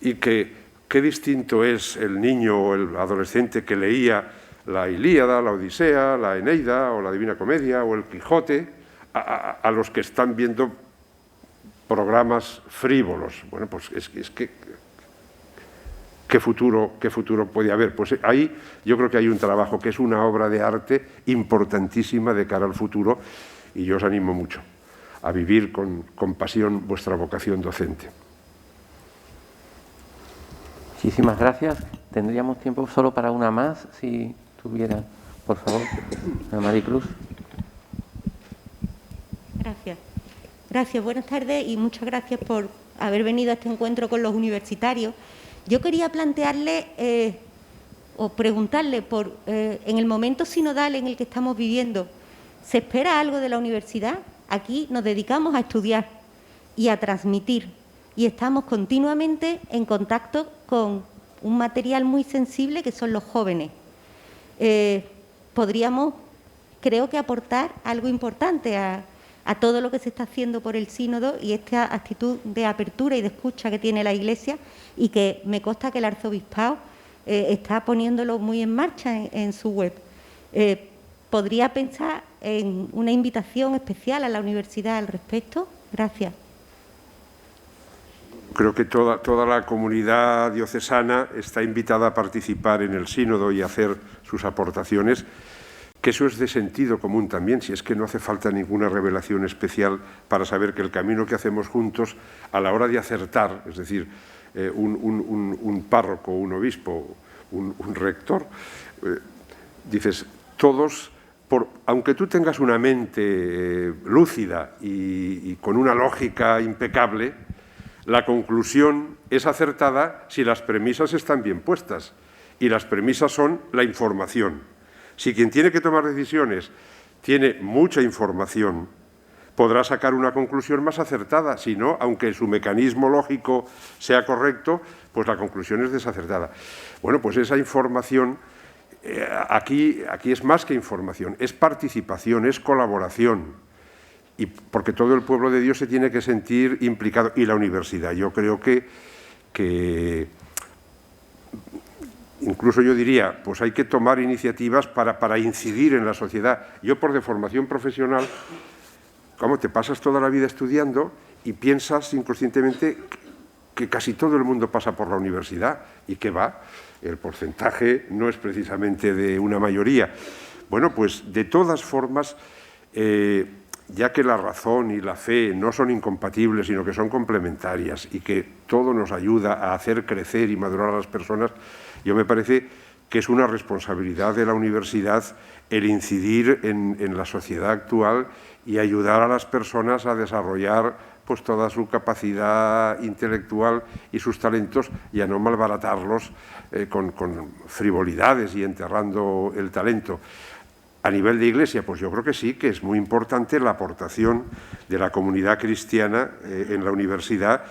Y qué distinto es el niño o el adolescente que leía la Ilíada, la Odisea, la Eneida o la Divina Comedia o el Quijote, a los que están viendo programas frívolos. Bueno, pues es que ¿qué futuro puede haber? Pues ahí yo creo que hay un trabajo que es una obra de arte importantísima de cara al futuro y yo os animo mucho a vivir con pasión vuestra vocación docente. Muchísimas gracias. Tendríamos tiempo solo para una más, si tuviera, por favor, Maricruz. Gracias, buenas tardes y muchas gracias por haber venido a este encuentro con los universitarios. Yo quería plantearle o preguntarle en el momento sinodal en el que estamos viviendo, ¿se espera algo de la universidad? Aquí nos dedicamos a estudiar y a transmitir y estamos continuamente en contacto con un material muy sensible que son los jóvenes. Podríamos, creo que, aportar algo importante a todo lo que se está haciendo por el sínodo y esta actitud de apertura y de escucha que tiene la Iglesia y que me consta que el arzobispado está poniéndolo muy en marcha en su web. ¿Podría pensar en una invitación especial a la universidad al respecto? Gracias. Creo que toda la comunidad diocesana está invitada a participar en el sínodo y a hacer sus aportaciones, que eso es de sentido común también, si es que no hace falta ninguna revelación especial para saber que el camino que hacemos juntos a la hora de acertar, es decir, un párroco, un obispo, un rector, dices, todos, aunque tú tengas una mente lúcida y con una lógica impecable, la conclusión es acertada si las premisas están bien puestas, y las premisas son la información. Si quien tiene que tomar decisiones tiene mucha información, podrá sacar una conclusión más acertada. Si no, aunque su mecanismo lógico sea correcto, pues la conclusión es desacertada. Bueno, pues esa información, aquí es más que información, es participación, es colaboración. Y porque todo el pueblo de Dios se tiene que sentir implicado. Y la universidad, yo creo que incluso yo diría, pues hay que tomar iniciativas para incidir en la sociedad. Yo por deformación profesional, como te pasas toda la vida estudiando y piensas inconscientemente que casi todo el mundo pasa por la universidad y que va, el porcentaje no es precisamente de una mayoría. Bueno, pues de todas formas, ya que la razón y la fe no son incompatibles, sino que son complementarias y que todo nos ayuda a hacer crecer y madurar a las personas, yo me parece que es una responsabilidad de la universidad el incidir en la sociedad actual y ayudar a las personas a desarrollar pues toda su capacidad intelectual y sus talentos y a no malbaratarlos con frivolidades y enterrando el talento. A nivel de Iglesia, pues yo creo que sí, que es muy importante la aportación de la comunidad cristiana en la universidad,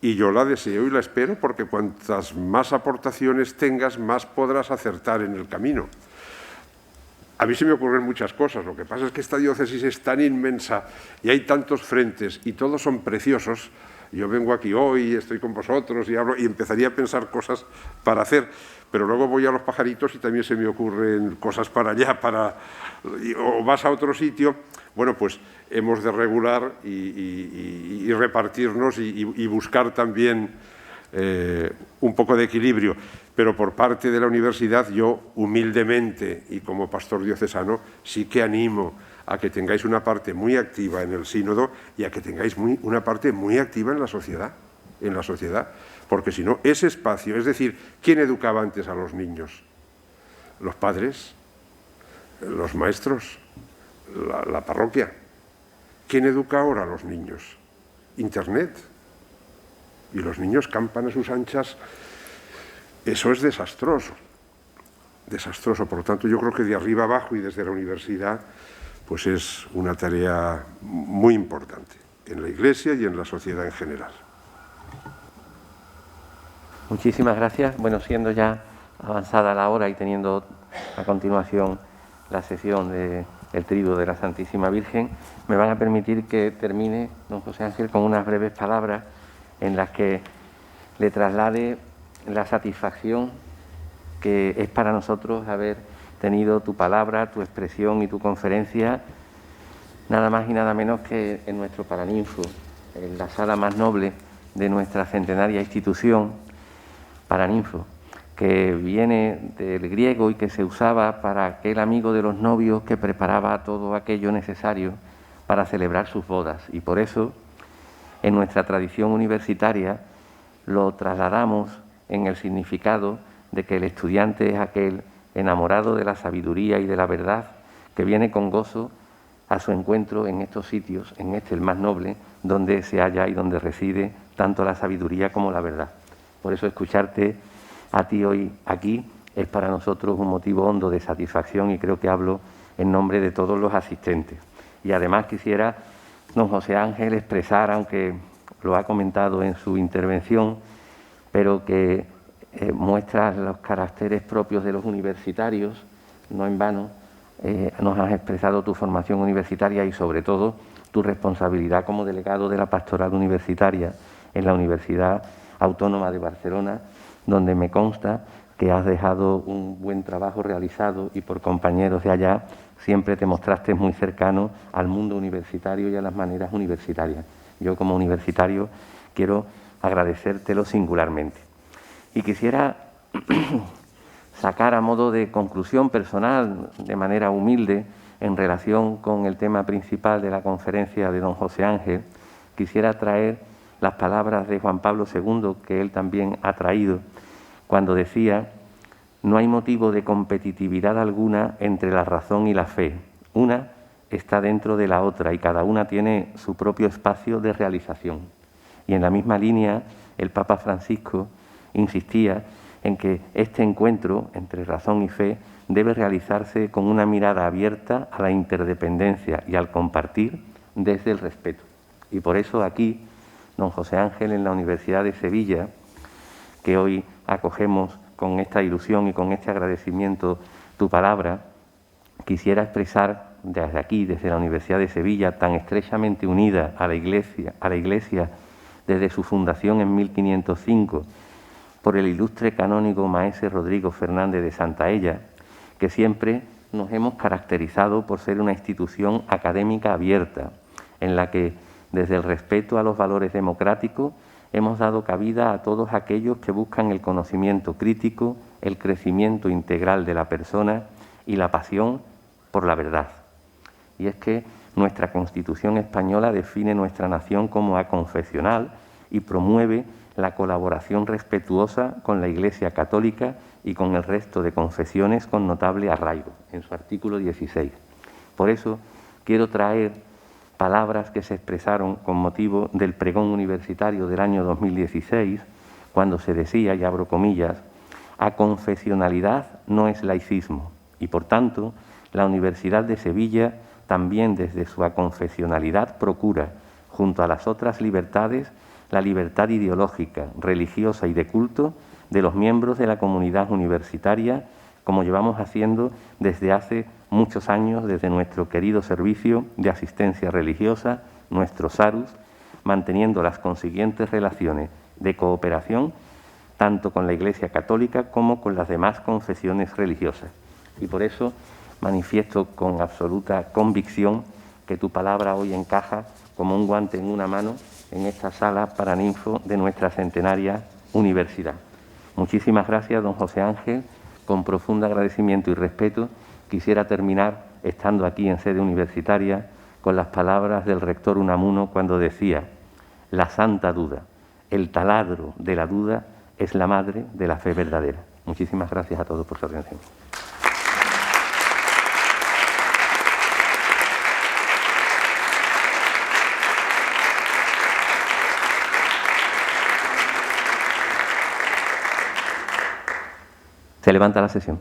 y yo la deseo y la espero, porque cuantas más aportaciones tengas, más podrás acertar en el camino. A mí se me ocurren muchas cosas, lo que pasa es que esta diócesis es tan inmensa y hay tantos frentes y todos son preciosos. Yo vengo aquí hoy, estoy con vosotros y hablo y empezaría a pensar cosas para hacer, pero luego voy a los pajaritos y también se me ocurren cosas para allá, o vas a otro sitio. Bueno, pues hemos de regular y repartirnos y buscar también un poco de equilibrio. Pero por parte de la universidad, yo humildemente y como pastor diocesano sí que animo a que tengáis una parte muy activa en el sínodo y a que tengáis una parte muy activa en la sociedad, porque si no, ese espacio, es decir, ¿quién educaba antes a los niños? Los padres, los maestros, la parroquia. ¿Quién educa ahora a los niños? Internet. Y los niños campan a sus anchas. Eso es desastroso, desastroso. Por lo tanto, yo creo que de arriba abajo y desde la universidad, pues es una tarea muy importante en la Iglesia y en la sociedad en general. Muchísimas gracias. Bueno, siendo ya avanzada la hora y teniendo a continuación la sesión del Triduo de la Santísima Virgen, me van a permitir que termine, don José Ángel, con unas breves palabras en las que le traslade la satisfacción que es para nosotros haber tenido tu palabra, tu expresión y tu conferencia, nada más y nada menos que en nuestro Paraninfo, en la sala más noble de nuestra centenaria institución, Paraninfo, que viene del griego y que se usaba para aquel amigo de los novios que preparaba todo aquello necesario para celebrar sus bodas. Y por eso, en nuestra tradición universitaria, lo trasladamos en el significado de que el estudiante es aquel enamorado de la sabiduría y de la verdad que viene con gozo a su encuentro en estos sitios, en este el más noble, donde se halla y donde reside tanto la sabiduría como la verdad. Por eso escucharte a ti hoy aquí es para nosotros un motivo hondo de satisfacción y creo que hablo en nombre de todos los asistentes. Y además quisiera, don José Ángel, expresar, aunque lo ha comentado en su intervención, pero que muestra los caracteres propios de los universitarios, no en vano, nos has expresado tu formación universitaria y sobre todo tu responsabilidad como delegado de la pastoral universitaria en la Universidad Autónoma de Barcelona, donde me consta que has dejado un buen trabajo realizado y por compañeros de allá siempre te mostraste muy cercano al mundo universitario y a las maneras universitarias. Yo como universitario quiero agradecértelo singularmente. Y quisiera sacar a modo de conclusión personal, de manera humilde, en relación con el tema principal de la conferencia de don José Ángel, quisiera traer las palabras de Juan Pablo II, que él también ha traído, cuando decía: no hay motivo de competitividad alguna entre la razón y la fe. Una está dentro de la otra y cada una tiene su propio espacio de realización. Y en la misma línea, el Papa Francisco insistía en que este encuentro entre razón y fe debe realizarse con una mirada abierta a la interdependencia y al compartir desde el respeto. Y por eso aquí, don José Ángel, en la Universidad de Sevilla, que hoy acogemos con esta ilusión y con este agradecimiento tu palabra, quisiera expresar desde aquí, desde la Universidad de Sevilla, tan estrechamente unida a la Iglesia desde su fundación en 1505, por el ilustre canónigo maese Rodrigo Fernández de Santaella, que siempre nos hemos caracterizado por ser una institución académica abierta, en la que, desde el respeto a los valores democráticos, hemos dado cabida a todos aquellos que buscan el conocimiento crítico, el crecimiento integral de la persona y la pasión por la verdad. Y es que nuestra Constitución española define nuestra nación como aconfesional y promueve la colaboración respetuosa con la Iglesia Católica y con el resto de confesiones con notable arraigo, en su artículo 16. Por eso quiero traer palabras que se expresaron con motivo del pregón universitario del año 2016, cuando se decía, y abro comillas, aconfesionalidad no es laicismo, y por tanto la Universidad de Sevilla también desde su aconfesionalidad procura, junto a las otras libertades, la libertad ideológica, religiosa y de culto de los miembros de la comunidad universitaria, como llevamos haciendo desde hace muchos años, desde nuestro querido servicio de asistencia religiosa, nuestro SARUS, manteniendo las consiguientes relaciones de cooperación tanto con la Iglesia Católica como con las demás confesiones religiosas. Y por eso manifiesto con absoluta convicción que tu palabra hoy encaja como un guante en una mano en esta sala paraninfo de nuestra centenaria universidad. Muchísimas gracias, don José Ángel. Con profundo agradecimiento y respeto quisiera terminar, estando aquí en sede universitaria, con las palabras del rector Unamuno cuando decía: la santa duda, el taladro de la duda, es la madre de la fe verdadera. Muchísimas gracias a todos por su atención. Se levanta la sesión.